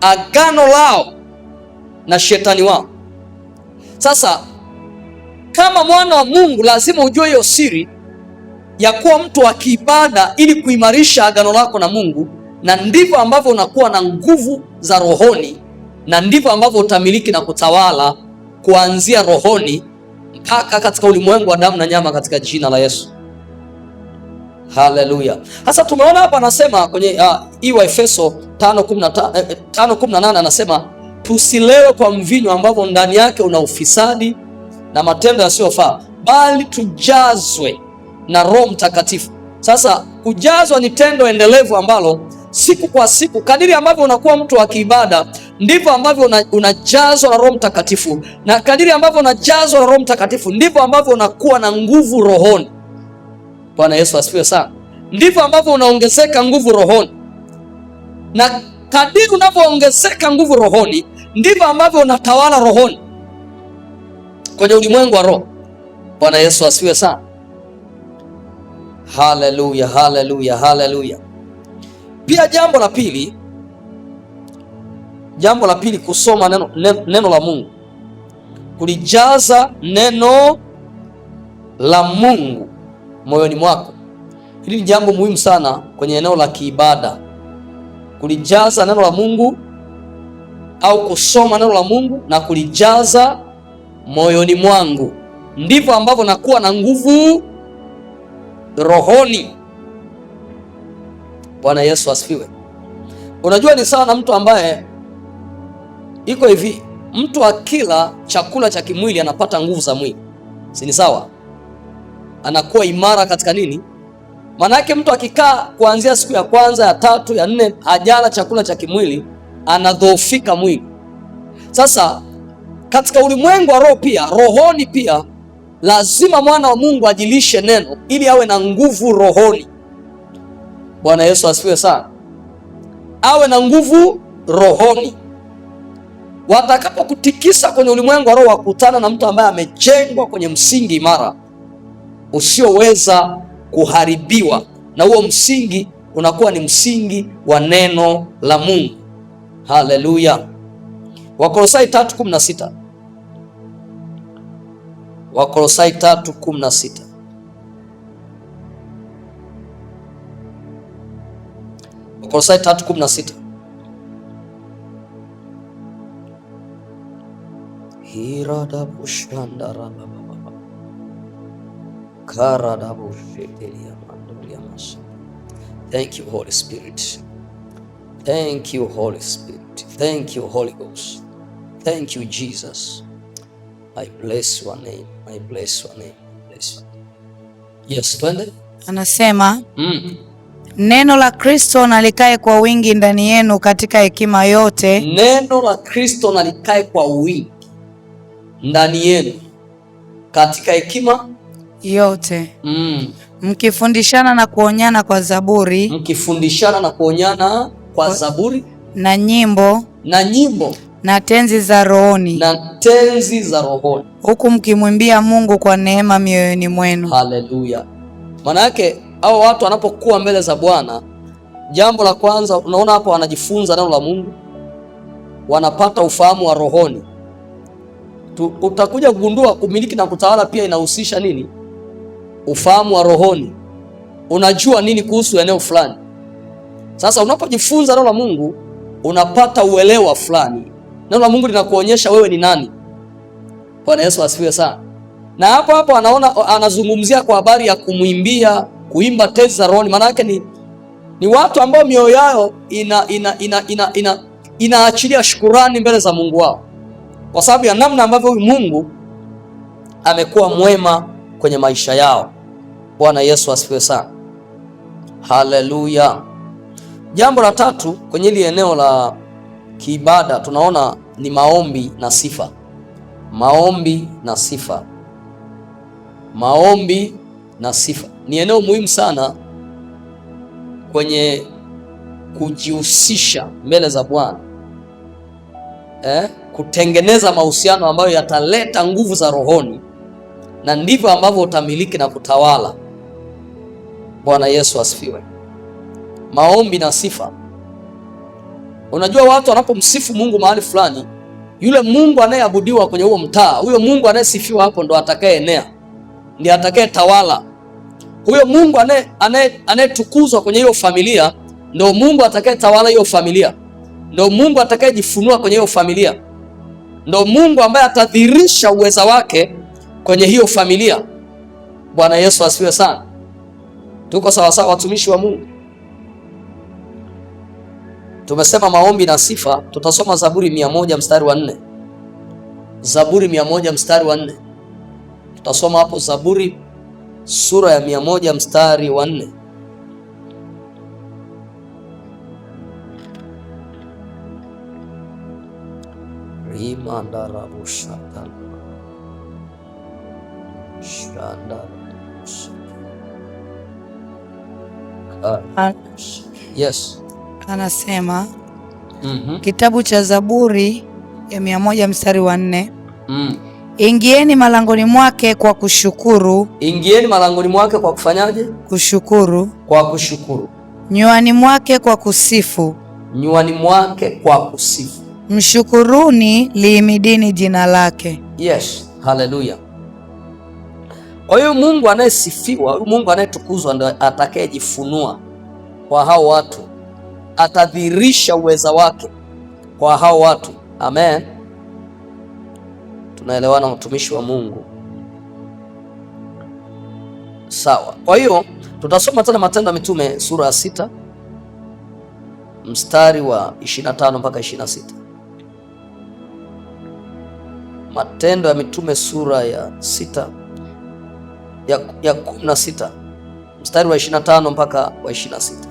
Agano lao na shetani wao. Sasa kama mwana wa Mungu lazima ujue hiyo siri ya kuwa mtu wa kiibada ili kuimarisha agano lako na Mungu, na ndivyo ambavyo unakuwa na nguvu za rohoni, na ndivyo ambavyo utamiliki na kutawala kuanzia rohoni mpaka katika ulimwengu wa damu na nyama, katika jina la Yesu. Haleluya. Sasa tumeona hapa anasema kwenye hii Waefeso 5:18 anasema tusilewe kwa mvinyo ambavyo ndani yake una ufisadi na matendo yasiyofaa, bali tujazwe na Roho Mtakatifu. Sasa kujazwa ni tendo endelevu ambalo siku kwa siku, kadiri ambavyo unakuwa mtu wa kiibada, ndivyo ambavyo unajazwa na Roho Mtakatifu, na kadiri ambavyo unajazwa na Roho Mtakatifu ndivyo ambavyo unakuwa na nguvu rohoni. Bwana Yesu asifiwe sana. Ndivyo ambavyo unaongezeka nguvu rohoni, na kadiri unavyoongezeka nguvu rohoni ndivyo ambavyo unatawala rohoni kwenye ulimwengu wa roho. Bwana Yesu asifiwe sana. Haleluya, haleluya, haleluya. Pia jambo la pili, kusoma neno la Mungu, kulijaza neno la Mungu moyoni mwako. Hili ni jambo muhimu sana kwenye eneo la kiibada, kulijaza neno la Mungu au kusoma neno la Mungu na kulijaza moyoni mwangu, ndivyo ambavyo nakuwa na nguvu rohoni. Bwana Yesu asifiwe. Unajua ni sawa na mtu ambaye iko hivi, mtu akila chakula cha kimwili anapata nguvu za mwili, si ni sawa? Anakuwa imara katika nini? Maana yake mtu akikaa kuanzia siku ya kwanza, ya tatu, ya nne hajala chakula cha kimwili, anadhoofika mwili. Sasa katika ulimwengu wa roho pia, rohoni pia, lazima mwana wa Mungu ajilishe neno ili awe na nguvu rohoni. Bwana Yesu asifiwe sana. Awe na nguvu rohoni. Watakapokutikisa kwenye ulimwengu wa roho, wakutana na mtu ambaye amejengwa kwenye msingi imara usioweza kuharibiwa, na huo msingi unakuwa ni msingi wa neno la Mungu. Haleluya. Wakolosai 3:16. Wakolosai 3:16. Wakolosai 3:16. Thank you, Holy Spirit. Thank you, Holy Spirit. Thank you, Holy Ghost. Thank you, Jesus. I bless your name. I bless your name. Bless your name. Yes, twende. Anasema neno la Kristo nalikae kwa wingi ndani yenu katika hekima yote. Neno la Kristo nalikae kwa wingi ndani yenu katika hekima yote. Mkifundishana na kuonyana kwa zaburi. Mkifundishana na kuonyana kwa zaburi na nyimbo na tenzi za rohoni, huku mkimwimbia Mungu kwa neema mioyoni mwenu. Haleluya. Maana yake hao watu wanapokuwa mbele za Bwana, jambo la kwanza unaona hapo, wanajifunza neno la Mungu, wanapata ufahamu wa rohoni. Utakuja kugundua kumiliki na kutawala pia inahusisha nini? Ufahamu wa rohoni. Unajua nini kuhusu eneo fulani. Sasa unapojifunza neno la Mungu unapata uelewa fulani. Neno la Mungu linakuonyesha wewe ni nani. Bwana Yesu asifiwe sana. Na hapo anazungumzia kwa habari ya kumwimbia, kuimba tezi za rohoni. Maana yake ni watu ambao mioyo yao inaachilia shukurani mbele za Mungu wao, kwa sababu ya namna ambavyo huyu Mungu amekuwa mwema kwenye maisha yao. Bwana Yesu asifiwe sana. Haleluya. Jambo la tatu kwenye hili eneo la kiibada tunaona ni maombi na sifa. Maombi na sifa. Maombi na sifa ni eneo muhimu sana kwenye kujihusisha mbele za Bwana. Kutengeneza mahusiano ambayo yataleta nguvu za rohoni na ndivyo ambavyo utamiliki na kutawala. Bwana Yesu asifiwe. Maombi na sifa. Unajua watu wanapomsifu Mungu mahali fulani, yule Mungu anayeabudiwa kwenye huo mtaa, huyo Mungu anayesifiwa hapo ndo atakayeenea, ndiye atakayetawala. Huyo Mungu anayetukuzwa kwenye hiyo familia ndo Mungu atakayetawala hiyo familia, ndo Mungu atakayejifunua kwenye hiyo familia, ndo Mungu ambaye atadhihirisha uweza wake kwenye hiyo familia. Bwana Yesu asifiwe sana. Tuko sawa sawa, watumishi wa Mungu? Tumesema maombi na sifa. Tutasoma Zaburi 100 mstari wa 4. Zaburi 100 mstari wa 4. Tutasoma hapo Zaburi sura ya 100 mstari wa 4. Yes. Anasema kitabu cha Zaburi ya 100 mstari wa 4. Ingieni malangoni mwake kwa kushukuru. Ingieni malangoni mwake kwa kufanyaje? Kushukuru. Kwa kushukuru. Nywani mwake kwa kusifu. Nywani mwake kwa kusifu. Mshukuruni, liimidini jina lake. Yes, haleluya. Kwa hiyo Mungu anayesifiwa, Mungu anayetukuzwa ndio atakayejifunua kwa hao watu, atadhihirisha uweza wake kwa hao watu. Amen. Tunaelewana mtumishi wa Mungu? Sawa. Kwa hiyo tutasoma tena Matendo ya Mitume sura ya 6 mstari wa 25 mpaka 26. Matendo ya Mitume sura ya 6 ya 16 mstari wa 25 mpaka wa 26.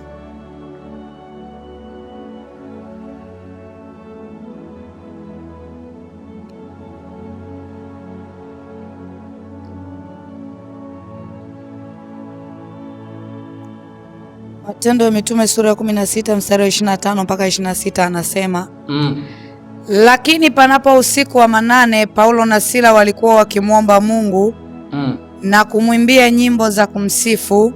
Matendo ya Mitume sura ya 16 mstari wa 25 mpaka 26 anasema Lakini panapo usiku wa manane, Paulo na Sila walikuwa wakimwomba Mungu na kumwimbia nyimbo za kumsifu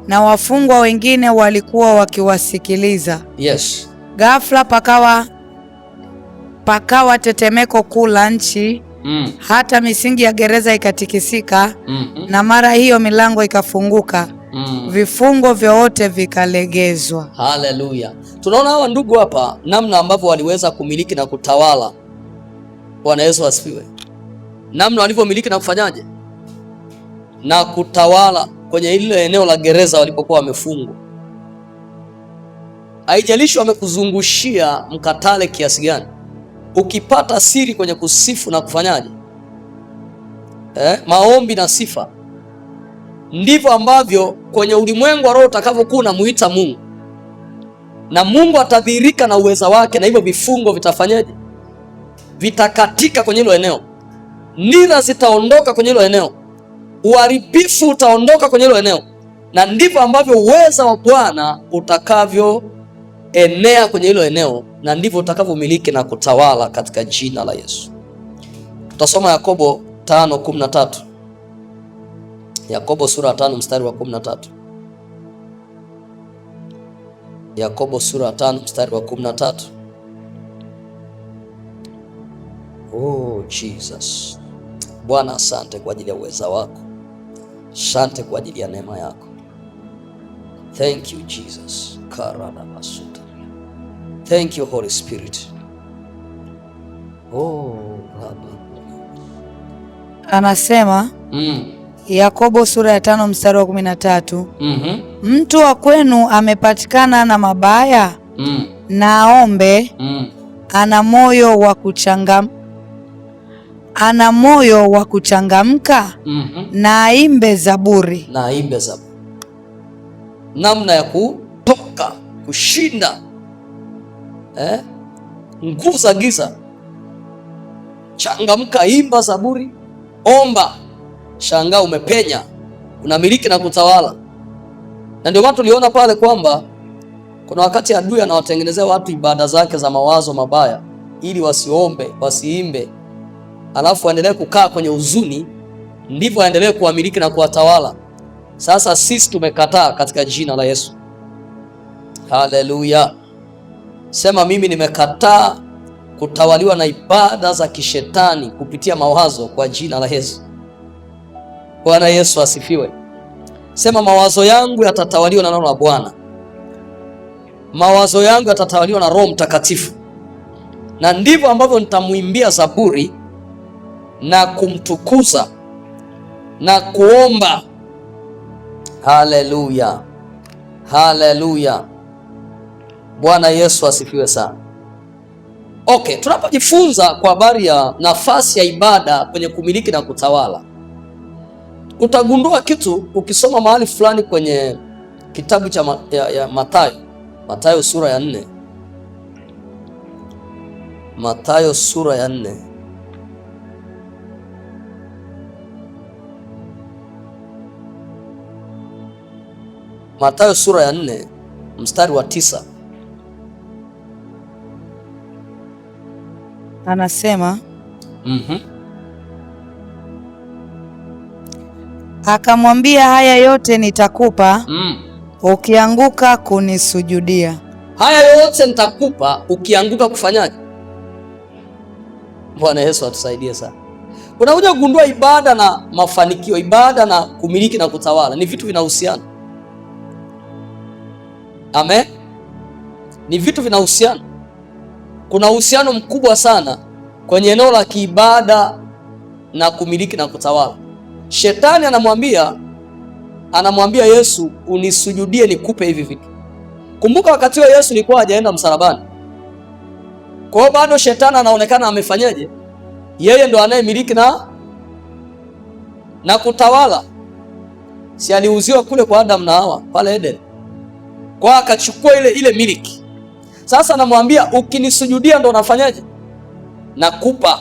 na wafungwa wengine walikuwa wakiwasikiliza. Yes. Ghafla pakawa tetemeko kuu la nchi, hata misingi ya gereza ikatikisika, na mara hiyo milango ikafunguka, vifungo vyote vikalegezwa. Haleluya. Tunaona hawa ndugu hapa namna ambavyo waliweza kumiliki na kutawala. Bwana Yesu asifiwe. Namna walivyomiliki na kufanyaje na kutawala kwenye ile eneo la gereza walipokuwa wamefungwa. Haijalishi wamekuzungushia mkatale kiasi gani, ukipata siri kwenye kusifu na kufanyaje maombi na sifa, ndivyo ambavyo kwenye ulimwengu wa roho utakavyokuwa unamuita Mungu, na Mungu atadhihirika na uweza wake, na hivyo vifungo vitafanyaje? Vitakatika kwenye hilo eneo, nira zitaondoka kwenye hilo eneo, uharibifu utaondoka kwenye hilo eneo, na ndivyo ambavyo uweza wa Bwana utakavyoenea kwenye hilo eneo, na ndivyo utakavyomiliki na kutawala katika jina la Yesu. Tutasoma Yakobo 5:13. Yakobo sura ya 5 mstari wa 13. Yakobo sura ya 5 mstari wa 13. Oh Jesus. Bwana, asante kwa ajili ya uweza wako. Asante kwa ajili ya neema yako. Thank you Jesus. Karada masuta. Thank you Holy Spirit. Oh Baba. Anasema Yakobo sura ya 5 mstari wa 13. Mtu wa kwenu amepatikana na mabaya, na aombe, ana moyo wa kuchangamka, na aimbe zaburi. Na aimbe zaburi. Namna ya kutoka kushinda nguvu za giza. Changamka, imba zaburi, omba. Shangaa umepenya, unamiliki na kutawala. Na ndio maana tuliona pale kwamba kuna wakati adui anawatengenezea watu ibada zake za mawazo mabaya ili wasiombe, wasiimbe, alafu waendelee kukaa kwenye huzuni ndivyo aendelee kuwamiliki na kuwatawala. Sasa sisi tumekataa katika jina la Yesu. Haleluya. Sema, mimi nimekataa kutawaliwa na ibada za kishetani kupitia mawazo kwa jina la Yesu. Bwana Yesu asifiwe. Sema, mawazo yangu yatatawaliwa na neno la Bwana. Mawazo yangu yatatawaliwa na Roho Mtakatifu. Na ndivyo ambavyo nitamwimbia zaburi na kumtukuza na kuomba. Haleluya. Haleluya. Bwana Yesu asifiwe sana. Okay, tunapojifunza kwa habari ya nafasi ya ibada kwenye kumiliki na kutawala, utagundua kitu ukisoma mahali fulani kwenye kitabu cha Mathayo sura ya 4. Mathayo sura ya 4. Mathayo sura ya 4 mstari wa 9. Anasema akamwambia, haya yote nitakupa ukianguka kunisujudia. Haya yote nitakupa ukianguka kufanyaje? Bwana Yesu atusaidie sana. Unakuja kugundua ibada na mafanikio, ibada na kumiliki na kutawala ni vitu vinahusiana. Amen. Ni vitu vinahusiana. Kuna uhusiano mkubwa sana kwenye eneo la kiibada na kumiliki na kutawala. Shetani anamwambia Yesu, unisujudie nikupe hivi vitu. Kumbuka wakati wa Yesu alikuwa hajaenda msalabani. Kwa hiyo bado shetani anaonekana amefanyaje? Yeye ndo anayemiliki na kutawala. Si aliuziwa kule kwa Adam na Hawa pale Eden. Kwa akachukua ile miliki. Sasa anamwambia ukinisujudia ndo nafanyaje? Nakupa.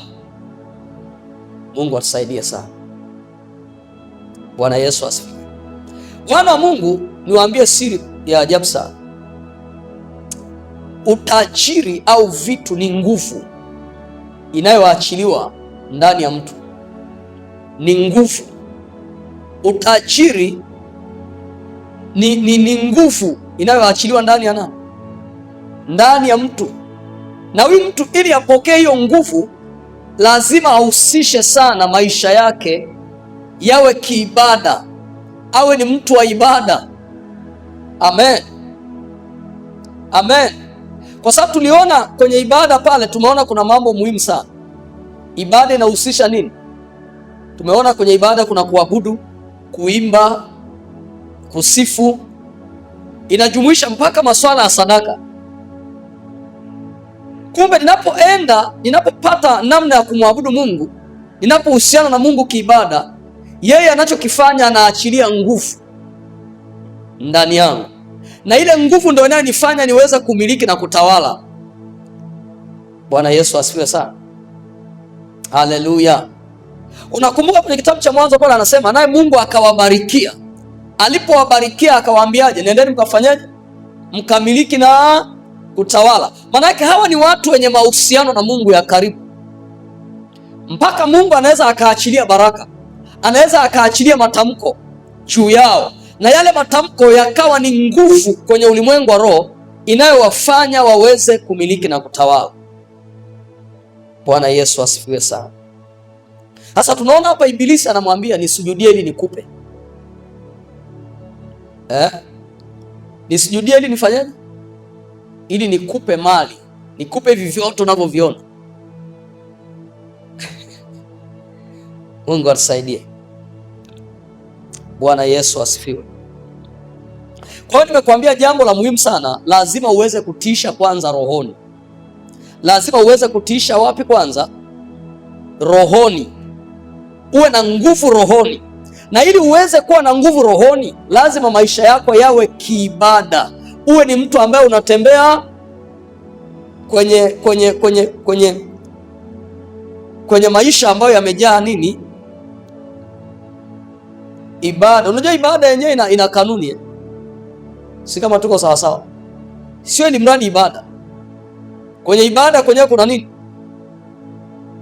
Mungu atusaidie sana. Bwana Yesu asifiwe. Wana wa Mungu, niwaambie siri ya ajabu sana. Utajiri au vitu ni nguvu inayoachiliwa ndani ya mtu. Ni nguvu. Utajiri ni nguvu inayoachiliwa ndani ya nani? Ndani ya mtu. Na huyu mtu ili apokee hiyo nguvu lazima ahusishe sana maisha yake yawe kiibada, awe ni mtu wa ibada. Amen. Amen. Kwa sababu tuliona kwenye ibada pale, tumeona kuna mambo muhimu sana. Ibada inahusisha nini? Tumeona kwenye ibada kuna kuabudu, kuimba, kusifu, inajumuisha mpaka masuala ya sadaka. Kumbe ninapopata namna ya kumwabudu Mungu, ninapohusiana na Mungu kiibada, yeye anachokifanya anaachilia nguvu ndani yangu. Na ile nguvu ndio inayonifanya niweze kumiliki na kutawala. Bwana Yesu asifiwe sana. Haleluya. Unakumbuka kwenye kitabu cha Mwanzo pale anasema naye Mungu akawabarikia. Alipowabarikia akawaambiaje? Nendeni mkafanyaje? Mkamiliki na kutawala. Maana yake hawa ni watu wenye mahusiano na Mungu ya karibu. Mpaka Mungu anaweza akaachilia baraka. Anaweza akaachilia matamko juu yao. Na yale matamko yakawa ni nguvu kwenye ulimwengu wa roho inayowafanya waweze kumiliki na kutawala. Bwana Yesu asifiwe sana. Sasa tunaona hapa Ibilisi anamwambia nisujudie ili nikupe. Nisujudie ili nifanyaje? Ili nikupe mali. Nikupe hivi vyote unavyoviona. Mungu atusaidie. Bwana Yesu asifiwe. Kwa hiyo nimekuambia jambo la muhimu sana, lazima uweze kutiisha kwanza rohoni. Lazima uweze kutiisha wapi kwanza? Rohoni. Uwe na nguvu rohoni. Na ili uweze kuwa na nguvu rohoni, lazima maisha yako yawe kiibada. Uwe ni mtu ambaye unatembea kwenye maisha ambayo yamejaa nini? Ibada. Unajua ibada yenyewe ina kanuni. Si kama tuko sawa sawa. Sio ni mradi ibada. Kwenye ibada kwenyewe kuna nini?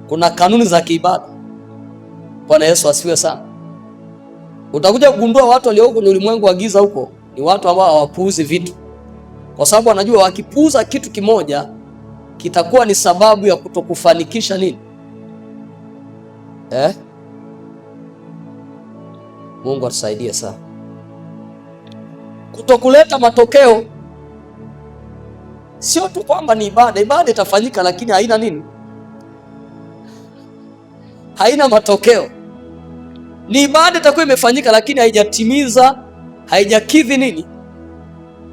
Kuna kanuni za kiibada. Bwana Yesu asifiwe sana. Utakuja kugundua watu walioko kwenye ulimwengu wa giza huko ni watu ambao hawapuuzi vitu, kwa sababu wanajua wakipuuza kitu kimoja kitakuwa ni sababu ya kutokufanikisha nini? Mungu atusaidie sana. Kutokuleta matokeo sio tu kwamba ni ibada. Ibada itafanyika lakini haina nini? Haina matokeo. Ni ibada itakuwa imefanyika lakini haijatimiza, haijakidhi nini?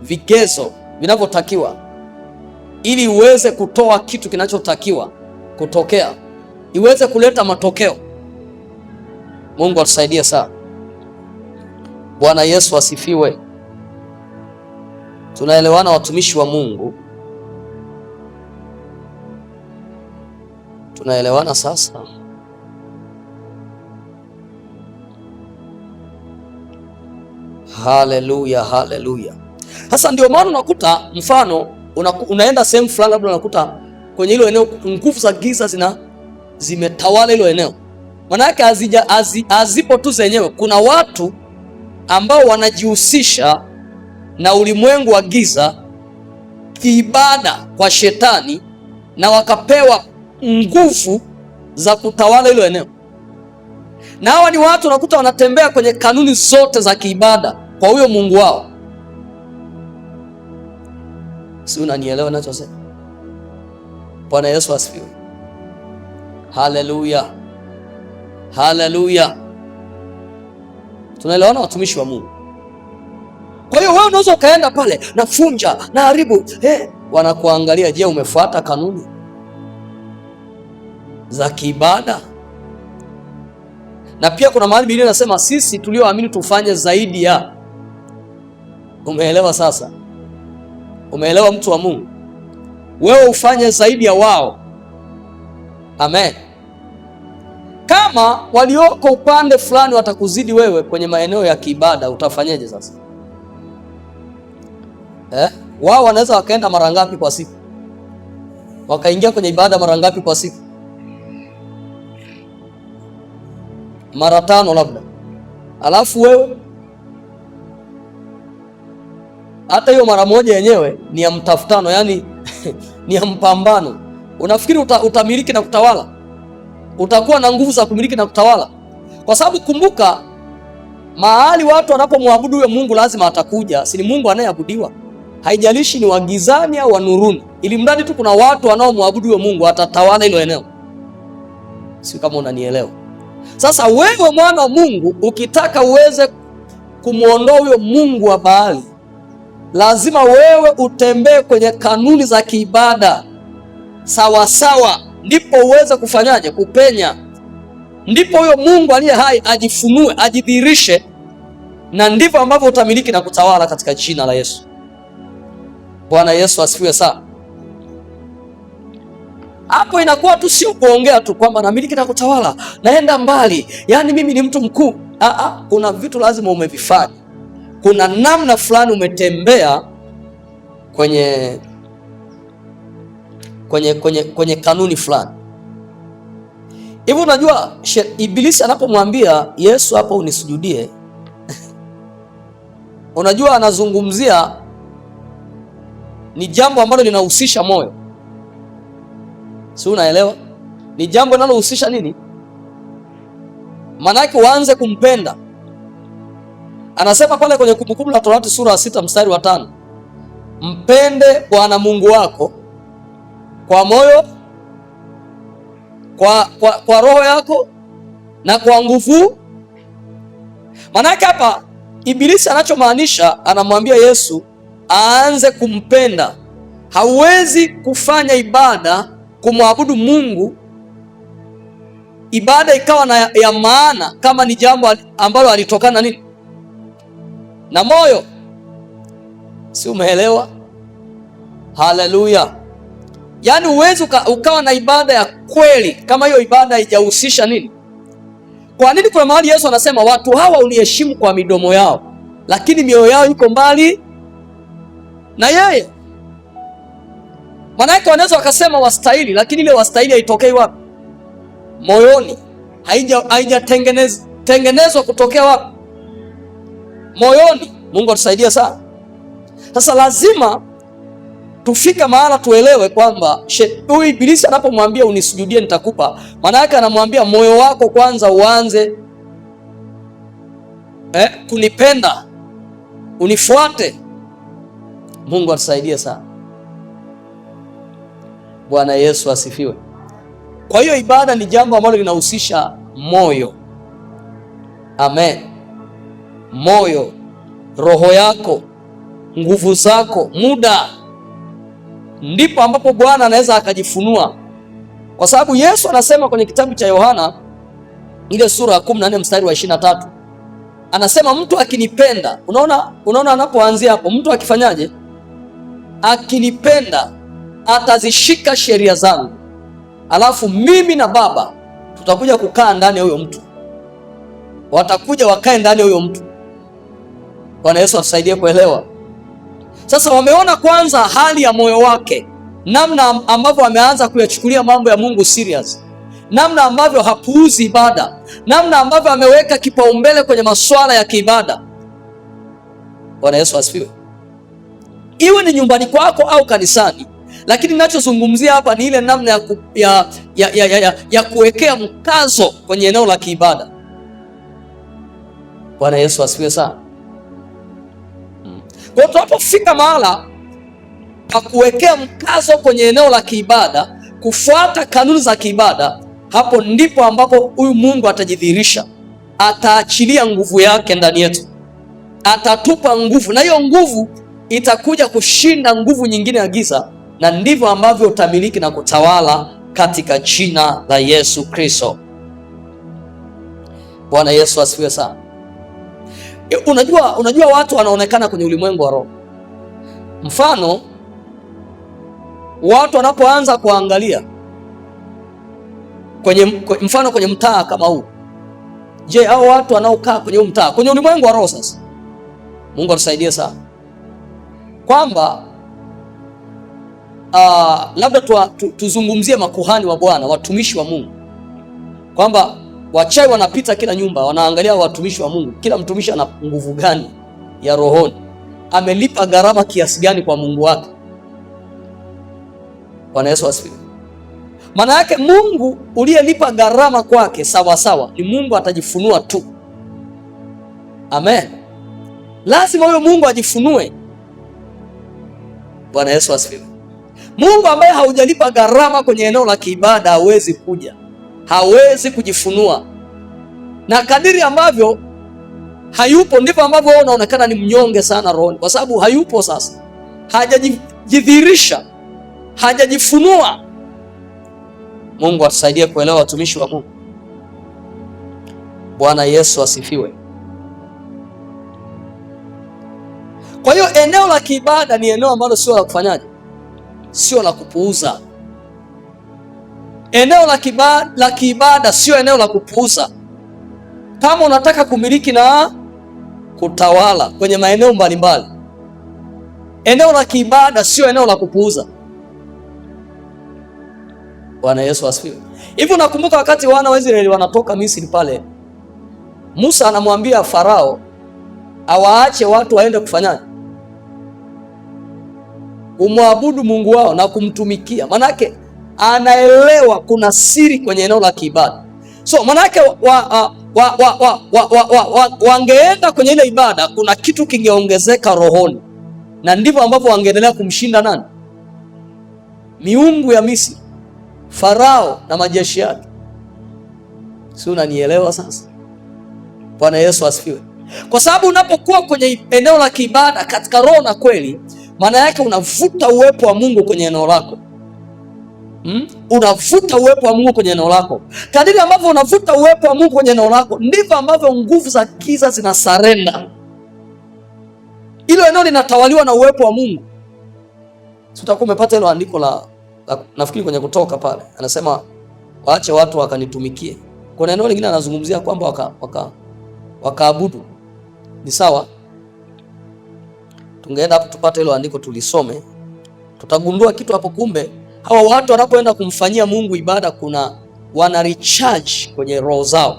Vigezo vinavyotakiwa ili uweze kutoa kitu kinachotakiwa kutokea, iweze kuleta matokeo. Mungu atusaidie sana. Bwana Yesu asifiwe. Tunaelewana watumishi wa Mungu? Tunaelewana sasa? Haleluya, haleluya. Sasa ndio maana unakuta mfano unaenda sehemu fulani, labda unakuta kwenye hilo eneo nguvu za giza zimetawala hilo eneo. Maana yake hazipo tu zenyewe, kuna watu ambao wanajihusisha na ulimwengu wa giza kiibada kwa shetani, na wakapewa nguvu za kutawala hilo eneo. Na hawa ni watu unakuta wanatembea kwenye kanuni zote za kiibada kwa huyo Mungu wao. Si unanielewa ninachosema? Bwana Yesu asifiwe. Haleluya, haleluya. Tunaelewana watumishi wa Mungu? Kwa hiyo wewe unaweza ukaenda pale na funja na haribu, wanakuangalia, je, umefuata kanuni za kiibada? Na pia kuna mahali Biblia inasema sisi tulioamini tufanye zaidi ya. Umeelewa sasa? Umeelewa mtu wa Mungu? Wewe ufanye zaidi ya wao. Amen. Kama walioko upande fulani watakuzidi wewe kwenye maeneo ya kiibada, utafanyeje sasa? Wao wanaweza wakaenda mara ngapi kwa siku? Wakaingia kwenye ibada mara ngapi kwa siku? Mara 5 labda. Alafu wewe hata hiyo mara moja yenyewe ni ya mtafutano, yani ni ya mpambano. Unafikiri utamiliki na kutawala? Utakuwa na nguvu za kumiliki na kutawala? Kwa sababu kumbuka, mahali watu wanapomwabudu huyo Mungu lazima atakuja. Si ni Mungu anayeabudiwa? Haijalishi ni wa gizani au wa nuruni, ili mradi tu kuna watu wanaomwabudu huyo Mungu, atatawala hilo eneo. Si kama unanielewa? Sasa wewe mwana wa Mungu, ukitaka uweze kumuondoa huyo mungu wa Baali, lazima wewe utembee kwenye kanuni za kiibada sawa sawa, ndipo uweze kufanyaje? Kupenya. Ndipo huyo Mungu aliye hai ajifunue, ajidhihirishe, na ndivyo ambavyo utamiliki na kutawala katika jina la Yesu. Bwana Yesu asifiwe sana. Hapo inakuwa tu sio kuongea tu kwamba namiliki na kutawala, naenda mbali, yani mimi ni mtu mkuu. Kuna vitu lazima umevifanya. Kuna namna fulani umetembea kwenye kanuni fulani. Hivyo unajua Ibilisi anapomwambia Yesu hapo unisujudie, unajua anazungumzia ni jambo ambalo linahusisha moyo. Si unaelewa? Ni jambo linalohusisha nini? Maana yake uanze kumpenda. Anasema pale kwenye Kumbukumbu la Torati sura ya 6 mstari wa 5, mpende Bwana Mungu wako kwa moyo, kwa roho yako na kwa nguvu. Maana yake hapa Ibilisi anachomaanisha, anamwambia Yesu aanze kumpenda. Hauwezi kufanya ibada kumwabudu Mungu, ibada ikawa ya maana kama ni jambo ambalo alitokana nini? Na moyo. Si umeelewa? Haleluya. Yaani uwezi ukawa na ibada ya kweli kama hiyo ibada haijahusisha nini? Kwa nini kuna mahali Yesu anasema watu hawa uniheshimu kwa midomo yao, lakini mioyo yao iko mbali na yeye? Maana yake wanaweza wakasema wastahili, lakini ile wastahili haitokei wapi? Moyoni. Haijatengenezwa kutokea wapi? moyoni. Mungu atusaidie sana. Sasa lazima tufika mahala tuelewe kwamba huyu ibilisi anapomwambia unisujudie nitakupa, maana yake anamwambia moyo wako kwanza uanze kunipenda, unifuate. Mungu atusaidie sana. Bwana Yesu asifiwe. Kwa hiyo ibada ni jambo ambalo linahusisha moyo. Amen. Moyo, roho yako, nguvu zako, muda, ndipo ambapo Bwana anaweza akajifunua, kwa sababu Yesu anasema kwenye kitabu cha Yohana ile sura ya 14 mstari wa 23, anasema mtu akinipenda. Unaona anapoanzia hapo, mtu akifanyaje? Akinipenda atazishika sheria zangu, alafu mimi na Baba tutakuja kukaa ndani ya huyo mtu, watakuja wakae ndani ya huyo mtu. Bwana Yesu atusaidie kuelewa. Sasa wameona kwanza hali ya moyo wake, namna ambavyo ameanza kuyachukulia mambo ya Mungu serious, namna ambavyo hapuuzi ibada, namna ambavyo ameweka kipaumbele kwenye masuala ya kiibada. Bwana Yesu asifiwe. Iwe ni nyumbani kwako au kanisani, lakini ninachozungumzia hapa ni ile namna ya kuwekea mkazo kwenye eneo la kiibada. Bwana Yesu asifiwe sana. Kwa tunapofika mahala pa kuwekea mkazo kwenye eneo la kiibada, kufuata kanuni za kiibada, hapo ndipo ambapo huyu Mungu atajidhihirisha, ataachilia nguvu yake ndani yetu, atatupa nguvu, na hiyo nguvu itakuja kushinda nguvu nyingine ya giza, na ndivyo ambavyo utamiliki na kutawala katika jina la Yesu Kristo. Bwana Yesu asifiwe sana. Unajua watu wanaonekana kwenye ulimwengu wa roho. Mfano, watu wanapoanza kuangalia kwenye mtaa kama huu, je, hao watu wanaokaa kwenye mtaa kwenye ulimwengu wa roho, sasa Mungu atusaidie sana kwamba labda tuzungumzie makuhani wa Bwana, watumishi wa Mungu, kwamba wachawi wanapita kila nyumba, wanaangalia watumishi wa Mungu, kila mtumishi ana nguvu gani ya rohoni, amelipa gharama kiasi gani kwa Mungu wake. Bwana Yesu asifiwe. Maana yake Mungu uliyelipa gharama kwake sawa sawa, ni Mungu atajifunua tu. Amen. Lazima huyo Mungu ajifunue. Bwana Yesu asifiwe. Mungu ambaye haujalipa gharama kwenye eneo la kiibada hawezi kuja, hawezi kujifunua. Na kadiri ambavyo hayupo, ndivyo ambavyo wewe unaonekana ni mnyonge sana rohoni, kwa sababu hayupo. Sasa hajajidhihirisha, hajajifunua. Mungu atusaidie kuelewa, watumishi wa Mungu. Bwana Yesu asifiwe. Kwa hiyo eneo la kiibada ni eneo ambalo sio la kufanyaje, sio la kupuuza. Eneo la kiibada sio eneo la kupuuza. Kama unataka kumiliki na kutawala kwenye maeneo mbalimbali, eneo la kiibada sio eneo la kupuuza. Bwana Yesu asifiwe. Hivyo nakumbuka wakati wana wa Israeli wanatoka Misri pale, Musa anamwambia Farao awaache watu waende kufanyaje, kumwabudu Mungu wao na kumtumikia. Manake anaelewa kuna siri kwenye eneo la kiibada. So manake wangeenda kwenye ile ibada, kuna kitu kingeongezeka rohoni, na ndivyo ambavyo wangeendelea kumshinda nani? Miungu ya Misri, Farao na majeshi yake. Si unanielewa sasa? Bwana Yesu asifiwe. Kwa sababu unapokuwa kwenye eneo la kiibada katika roho na kweli, maana yake unavuta uwepo wa Mungu kwenye eneo lako. Unavuta uwepo wa Mungu kwenye eneo lako. Kadiri ambavyo unavuta uwepo wa Mungu kwenye eneo lako, ndivyo ambavyo nguvu za giza zinasarenda. Hilo eneo linatawaliwa na uwepo wa Mungu. Utakuwa umepata hilo andiko la nafikiri kwenye Kutoka pale, anasema waache watu wakanitumikie. Kuna eneo lingine anazungumzia kwamba wakaabudu. Ni sawa? Tungeenda hapo tupate hilo andiko tulisome, tutagundua kitu hapo. Kumbe hawa watu wanapoenda kumfanyia Mungu ibada, wana recharge kwenye roho zao,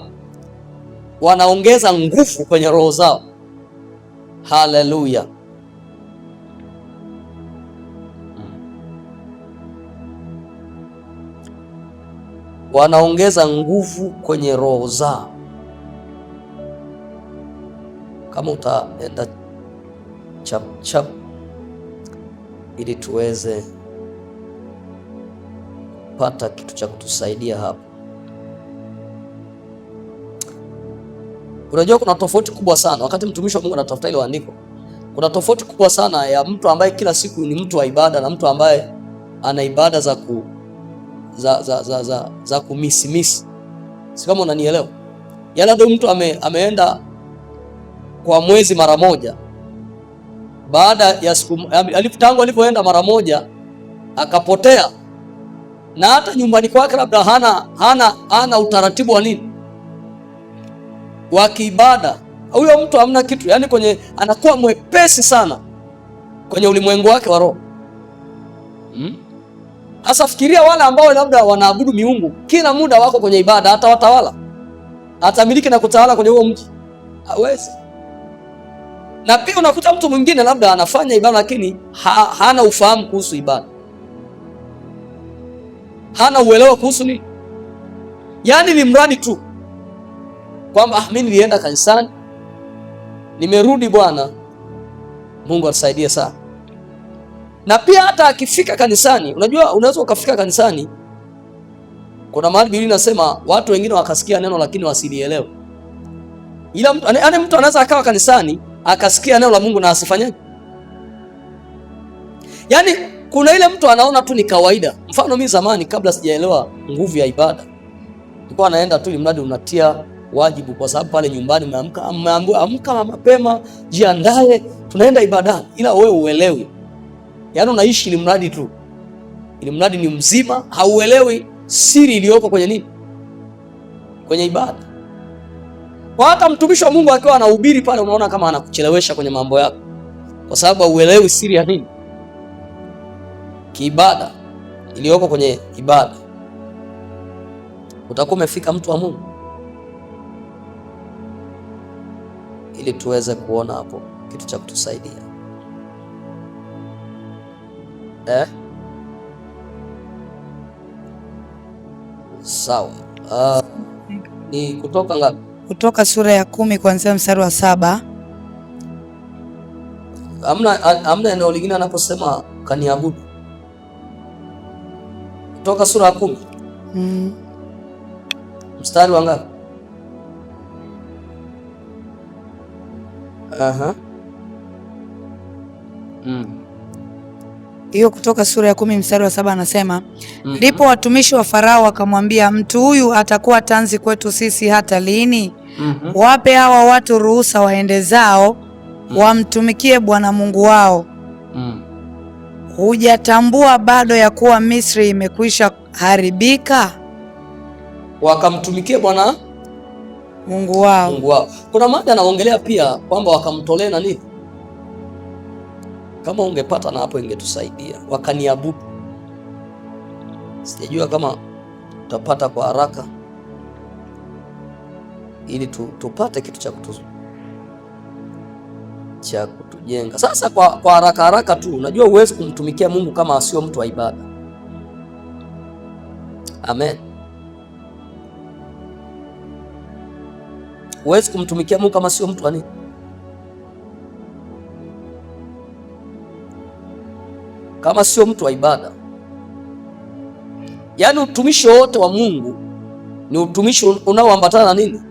wanaongeza nguvu kwenye roho zao. Haleluya. Wanaongeza nguvu kwenye roho zao. Kama utaenda chap chap ili tuweze kupata kitu cha kutusaidia hapa. Unajua kuna tofauti kubwa sana wakati mtumishi wa Mungu anatafuta ile andiko. Kuna tofauti kubwa sana ya mtu ambaye kila siku ni mtu wa ibada na mtu ambaye ana ibada za kumisimisi. Si kama unanielewa? Yaani ndio mtu ameenda kwa mwezi mara moja. Baada ya siku tangu alipoenda mara moja akapotea, na hata nyumbani kwake labda hana utaratibu wa nini wa kiibada. Huyo mtu hamna kitu, yaani anakuwa mwepesi sana kwenye ulimwengu wake wa roho. Sasa fikiria wale ambao labda wanaabudu miungu kila muda, wako kwenye ibada, hata watawala, atamiliki na kutawala kwenye huo mji hawezi. Na pia unakuta mtu mwingine labda anafanya ibada lakini hana ufahamu kuhusu ibada, hana uelewa kuhusu nini, yaani ni mradi tu kwamba mimi nilienda kanisani, nimerudi, Bwana Mungu atusaidie sana. Na pia hata akifika kanisani, unajua unaweza ukafika kanisani, kuna mahali Biblia inasema watu wengine wakasikia neno lakini wasilielewe. Ila mtu anaweza akawa kanisani akasikia neno la Mungu na asifanyaje? Yaani kuna ile mtu anaona tu ni kawaida. Mfano mimi zamani kabla sijaelewa nguvu ya ibada, nilikuwa naenda tu ili mradi unatia wajibu, kwa sababu pale nyumbani umeamka mapema, jiandae, tunaenda ibadani, ila wewe uelewi. Yaani unaishi ili mradi tu, ili mradi ni mzima, hauelewi siri iliyoko kwenye nini, kwenye ibada. Kwa hata mtumishi wa Mungu akiwa anahubiri pale, unaona kama anakuchelewesha kwenye mambo yako, kwa sababu hauelewi siri ya nini, kiibada iliyoko kwenye ibada. Utakuwa umefika mtu wa Mungu, ili tuweze kuona hapo kitu cha kutusaidia. Sawa. Ni Kutoka ngapi? Kutoka sura ya 10 kuanzia mstari wa 7. Amna eneo lingine anaposema kaniabudu. Kutoka sura ya 10. Mstari wa ngapi? Hiyo Kutoka sura ya 10 mstari wa 7 anasema, ndipo watumishi wa Farao wakamwambia, mtu huyu atakuwa tanzi kwetu sisi hata lini? Wape hawa watu ruhusa waende zao, wamtumikie Bwana Mungu wao. Hujatambua bado ya kuwa Misri imekwisha haribika? Wakamtumikie Bwana Mungu wao. Kuna mada anaongelea pia kwamba wakamtolea na nini. Kama ungepata na hapo ingetusaidia. Wakaniabudu. Sijajua kama tutapata kwa haraka ili tupate kitu cha kutujenga. Sasa kwa haraka tu, unajua huwezi kumtumikia Mungu kama asio mtu wa ibada. Amen. Huwezi kumtumikia Mungu kama sio mtu wa nini? Kama sio mtu wa ibada. Yaani utumishi wote wa Mungu ni utumishi unaoambatana na nini?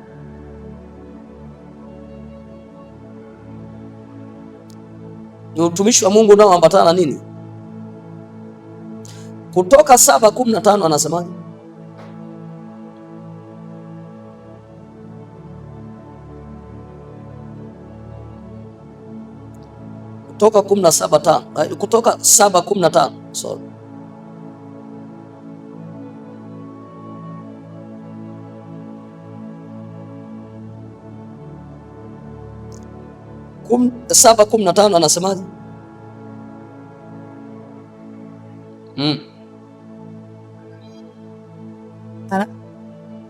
Ni utumishi wa Mungu unaoambatana na nini? Kutoka 7:15 anasemaje? Kutoka 17:5, Kutoka 7:15, sorry. Kum 7:15 anasemaje?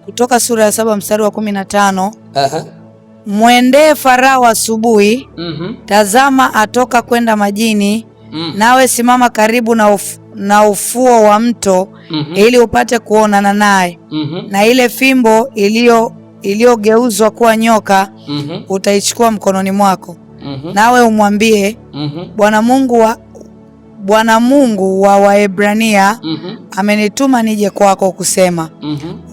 Kutoka sura ya 7 mstari wa 15. Mwendee Farao asubuhi, tazama atoka kwenda majini, nawe simama karibu na ufuo wa mto, ili upate kuonana naye. Na ile fimbo iliyogeuzwa kuwa nyoka utaichukua mkononi mwako, nawe umwambie, Bwana Mungu wa Waebrania amenituma nije kwako kusema,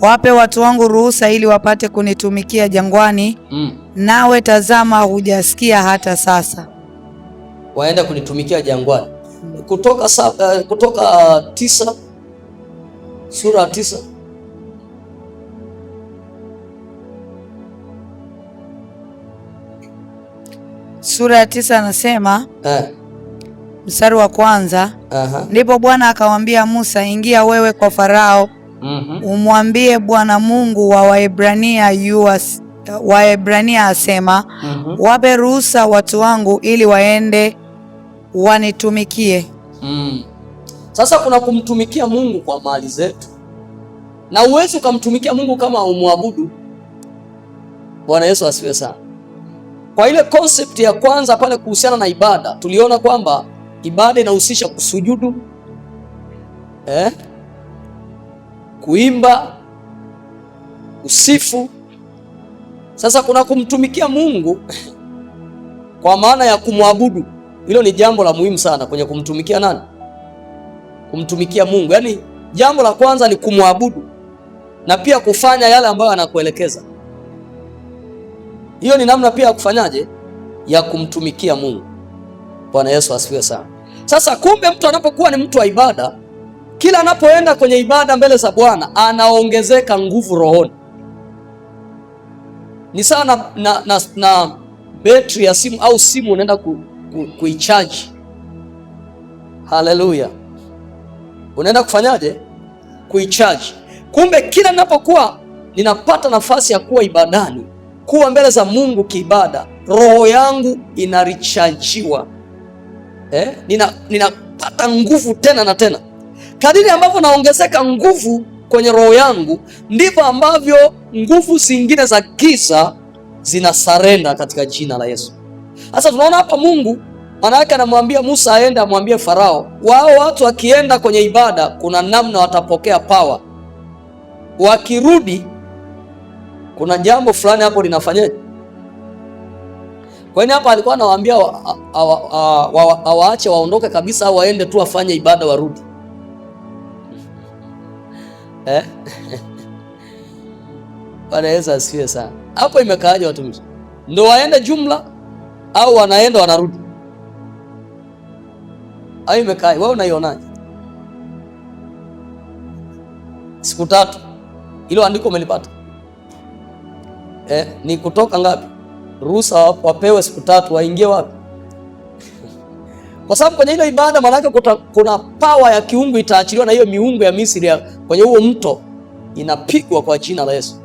wape watu wangu ruhusa ili wapate kunitumikia jangwani, nawe tazama hujasikia hata sasa. Waenda kunitumikia jangwani. Kutoka 9 sura 9 sura ya 9 anasema mstari wa kwanza, ndipo Bwana akamwambia Musa, ingia wewe kwa Farao, umwambie Bwana Mungu wa Waebrania asema, wape ruhusa watu wangu ili waende wanitumikie. Sasa kuna kumtumikia Mungu kwa mali zetu, na uwezi ukamtumikia Mungu kama umwabudu. Bwana Yesu asifiwe sana. Kwa ile concept ya kwanza pale kuhusiana na ibada, tuliona kwamba ibada inahusisha kusujudu, kuimba, usifu. Sasa kuna kumtumikia Mungu kwa maana ya kumwabudu. Hilo ni jambo la muhimu sana kwenye kumtumikia nani? Kumtumikia Mungu. Yaani jambo la kwanza ni kumwabudu na pia kufanya yale ambayo anakuelekeza. Hiyo ni namna pia ya kufanyaje? Ya kumtumikia Mungu. Bwana Yesu asifiwe sana. Sasa kumbe mtu anapokuwa ni mtu wa ibada, kila anapoenda kwenye ibada mbele za Bwana anaongezeka nguvu rohoni. Ni sana na betri ya simu au simu unaenda kuicharge. Haleluya. Unaenda kufanyaje? Kuicharge. Kumbe kila ninapokuwa ninapata nafasi ya kuwa ibadani, kuwa mbele za Mungu kiibada, roho yangu inarichargiwa. Ninapata nguvu tena na tena. Kadiri ambavyo naongezeka nguvu kwenye roho yangu, ndivyo ambavyo nguvu zingine za giza zinasarenda katika jina la Yesu. Sasa tunaona hapa Mungu maana yake anamwambia Musa aende amwambie Farao, wao watu wakienda kwenye ibada kuna namna watapokea power. Wakirudi kuna jambo fulani hapo linafanyaje? Kwa hiyo hapa alikuwa anawaambia waache waondoke kabisa au waende tu wafanye ibada warudi. Bwana Yesu asifiwe sana. Hapo imekaaje watumishi? Ndio waende jumla au wanaenda wanarudi? Hayo imekaaje? Wewe unaionaje? Siku 3. Hilo andiko umelipata? Ni Kutoka ngapi? Ruhusa wapewe siku 3 waingie wapi? Kwa sababu kwenye ile ibada maana kuna power ya kiungu itaachiliwa, na hiyo miungu ya Misri kwenye huo mto inapigwa kwa jina la Yesu.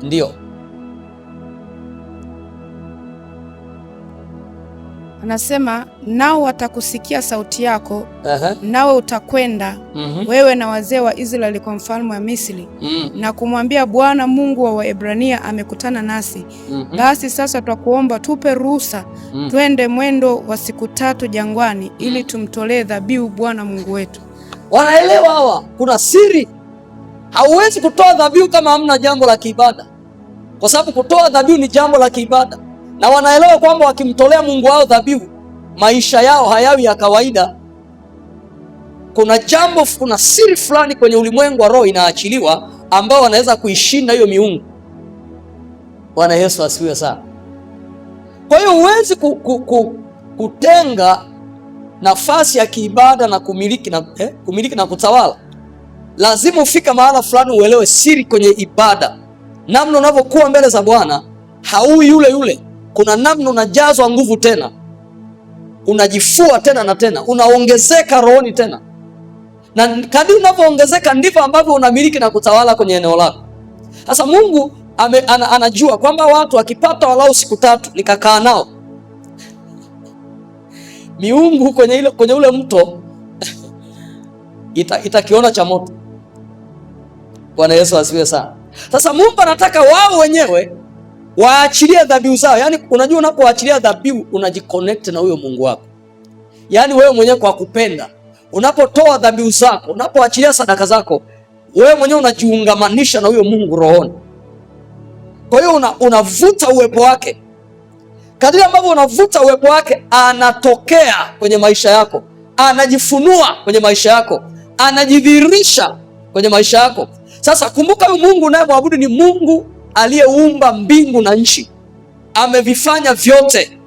Ndio. Anasema nao watakusikia sauti yako, nawe utakwenda wewe na wazee wa Israeli kwa mfalme wa Misri na kumwambia, Bwana Mungu wa Waebrania amekutana nasi. Basi sasa twakuomba tupe ruhusa twende mwendo wa siku 3 jangwani, ili tumtolee dhabihu Bwana Mungu wetu. Wanaelewa hawa, kuna siri. Hauwezi kutoa dhabihu kama hamna jambo la kiibada, kwa sababu kutoa dhabihu ni jambo la kiibada. Na wanaelewa kwamba wakimtolea Mungu wao dhabihu, maisha yao hayawi ya kawaida. Kuna siri fulani kwenye ulimwengu wa roho inaachiliwa, ambao wanaweza kuishinda hiyo miungu. Bwana Yesu asifiwe sana. Kwa hiyo huwezi kutenga nafasi ya kiibada na kumiliki na kutawala. Lazima ufika mahala fulani uelewe siri kwenye ibada. Namna unavyokuwa mbele za Bwana haui yule. Kuna namna unajazwa nguvu tena, unajifua tena na tena, unaongezeka rohoni tena, na kadri unavyoongezeka ndivyo ambavyo unamiliki na kutawala kwenye eneo lako. Sasa Mungu anajua kwamba watu wakipata walau siku 3 nikakaa nao, miungu kwenye ule mto itakiona cha moto. Bwana Yesu asifiwe sana. Sasa Mungu anataka wao wenyewe waachilie dhabihu zao. Yaani unajua unapoachilia dhabihu unajiconnect na huyo Mungu wako. Yaani wewe mwenyewe kwa kupenda, unapotoa dhabihu zako, unapoachilia sadaka zako, wewe mwenyewe unajiungamanisha na huyo Mungu rohoni. Kwa hiyo unavuta uwepo wake. Kadiri ambavyo unavuta uwepo wake, anatokea kwenye maisha yako, anajifunua kwenye maisha yako, anajidhihirisha kwenye maisha yako. Sasa kumbuka, huyu Mungu unayemwabudu ni Mungu aliyeumba mbingu na nchi, amevifanya vyote.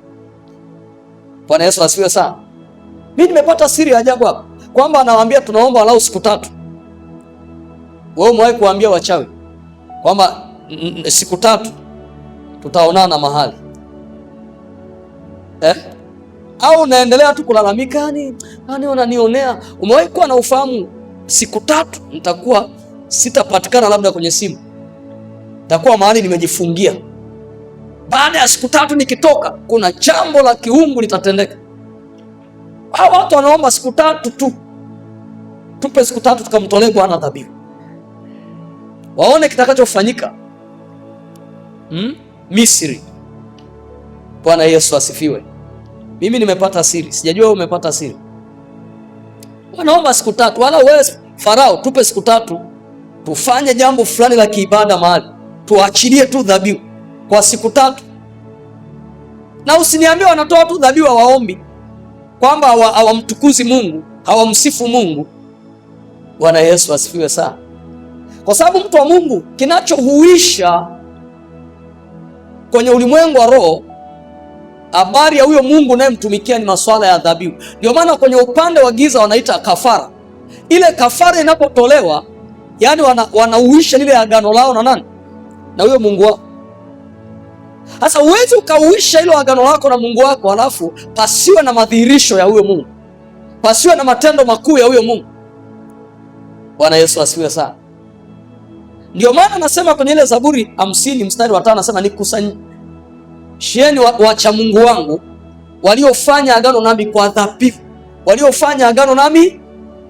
Bwana Yesu asifiwe sana. Mimi nimepata siri ya ajabu hapa, kwamba anawaambia tunaomba walau siku 3. Wewe umewahi kuambia wachawi kwamba siku 3 tutaonana mahali au unaendelea tu kulalamika, yani wananionea? Umewahi kuwa na ufahamu siku 3 nitakuwa sitapatikana labda kwenye simu, nitakuwa mahali nimejifungia. Baada ya siku 3 nikitoka, kuna jambo la kiungu litatendeka. Hao watu wanaomba siku 3 tu. Tupe siku 3 tukamtolee Bwana dhabihu, waone kitakachofanyika Misri. Bwana Yesu asifiwe. Mimi nimepata siri, sijajua wewe umepata siri. Wanaomba siku 3, wala wewe Farao, tupe siku 3 tufanye jambo fulani la kiibada mahali, tuachilie tu dhabihu kwa siku 3. Na usiniambie wanatoa tu dhabihu, hawaombi, kwamba hawamtukuzi Mungu, hawamsifu Mungu. Bwana Yesu asifiwe sana. Kwa sababu mtu wa Mungu, kinachohuisha kwenye ulimwengu wa roho habari ya huyo Mungu unayemtumikia ni masuala ya dhabihu. Ndio maana kwenye upande wa giza wanaita kafara. Ile kafara inapotolewa, yani wanauisha lile agano lao na nani? Na huyo Mungu wao. Sasa uwezi ukauisha hilo agano lako na Mungu wako halafu pasiwe na madhihirisho ya huyo Mungu, pasiwe na matendo makuu ya huyo Mungu. Bwana Yesu asifiwe sana. Ndio maana nasema kwenye ile Zaburi 50 mstari wa 5 anasema nikusanyisheni wacha Mungu wangu waliofanya agano nami kwa dhabihu, waliofanya agano nami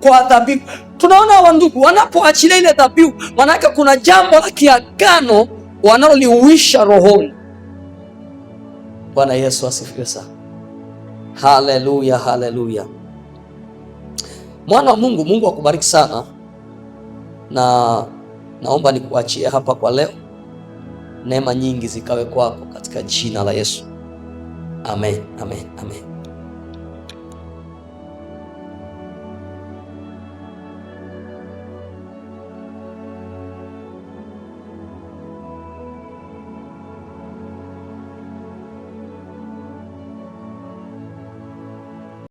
kwa dhabihu. Tunaona hawa ndugu wanapoachilia ile dhabihu, maana kuna jambo la kiagano wanaloliuisha rohoni. Bwana Yesu asifiwe sana. Haleluya, haleluya. Mwana wa Mungu, Mungu akubariki sana, na naomba nikuachie hapa kwa leo. Neema nyingi zikawe kwako katika jina la Yesu. Amen, amen, amen.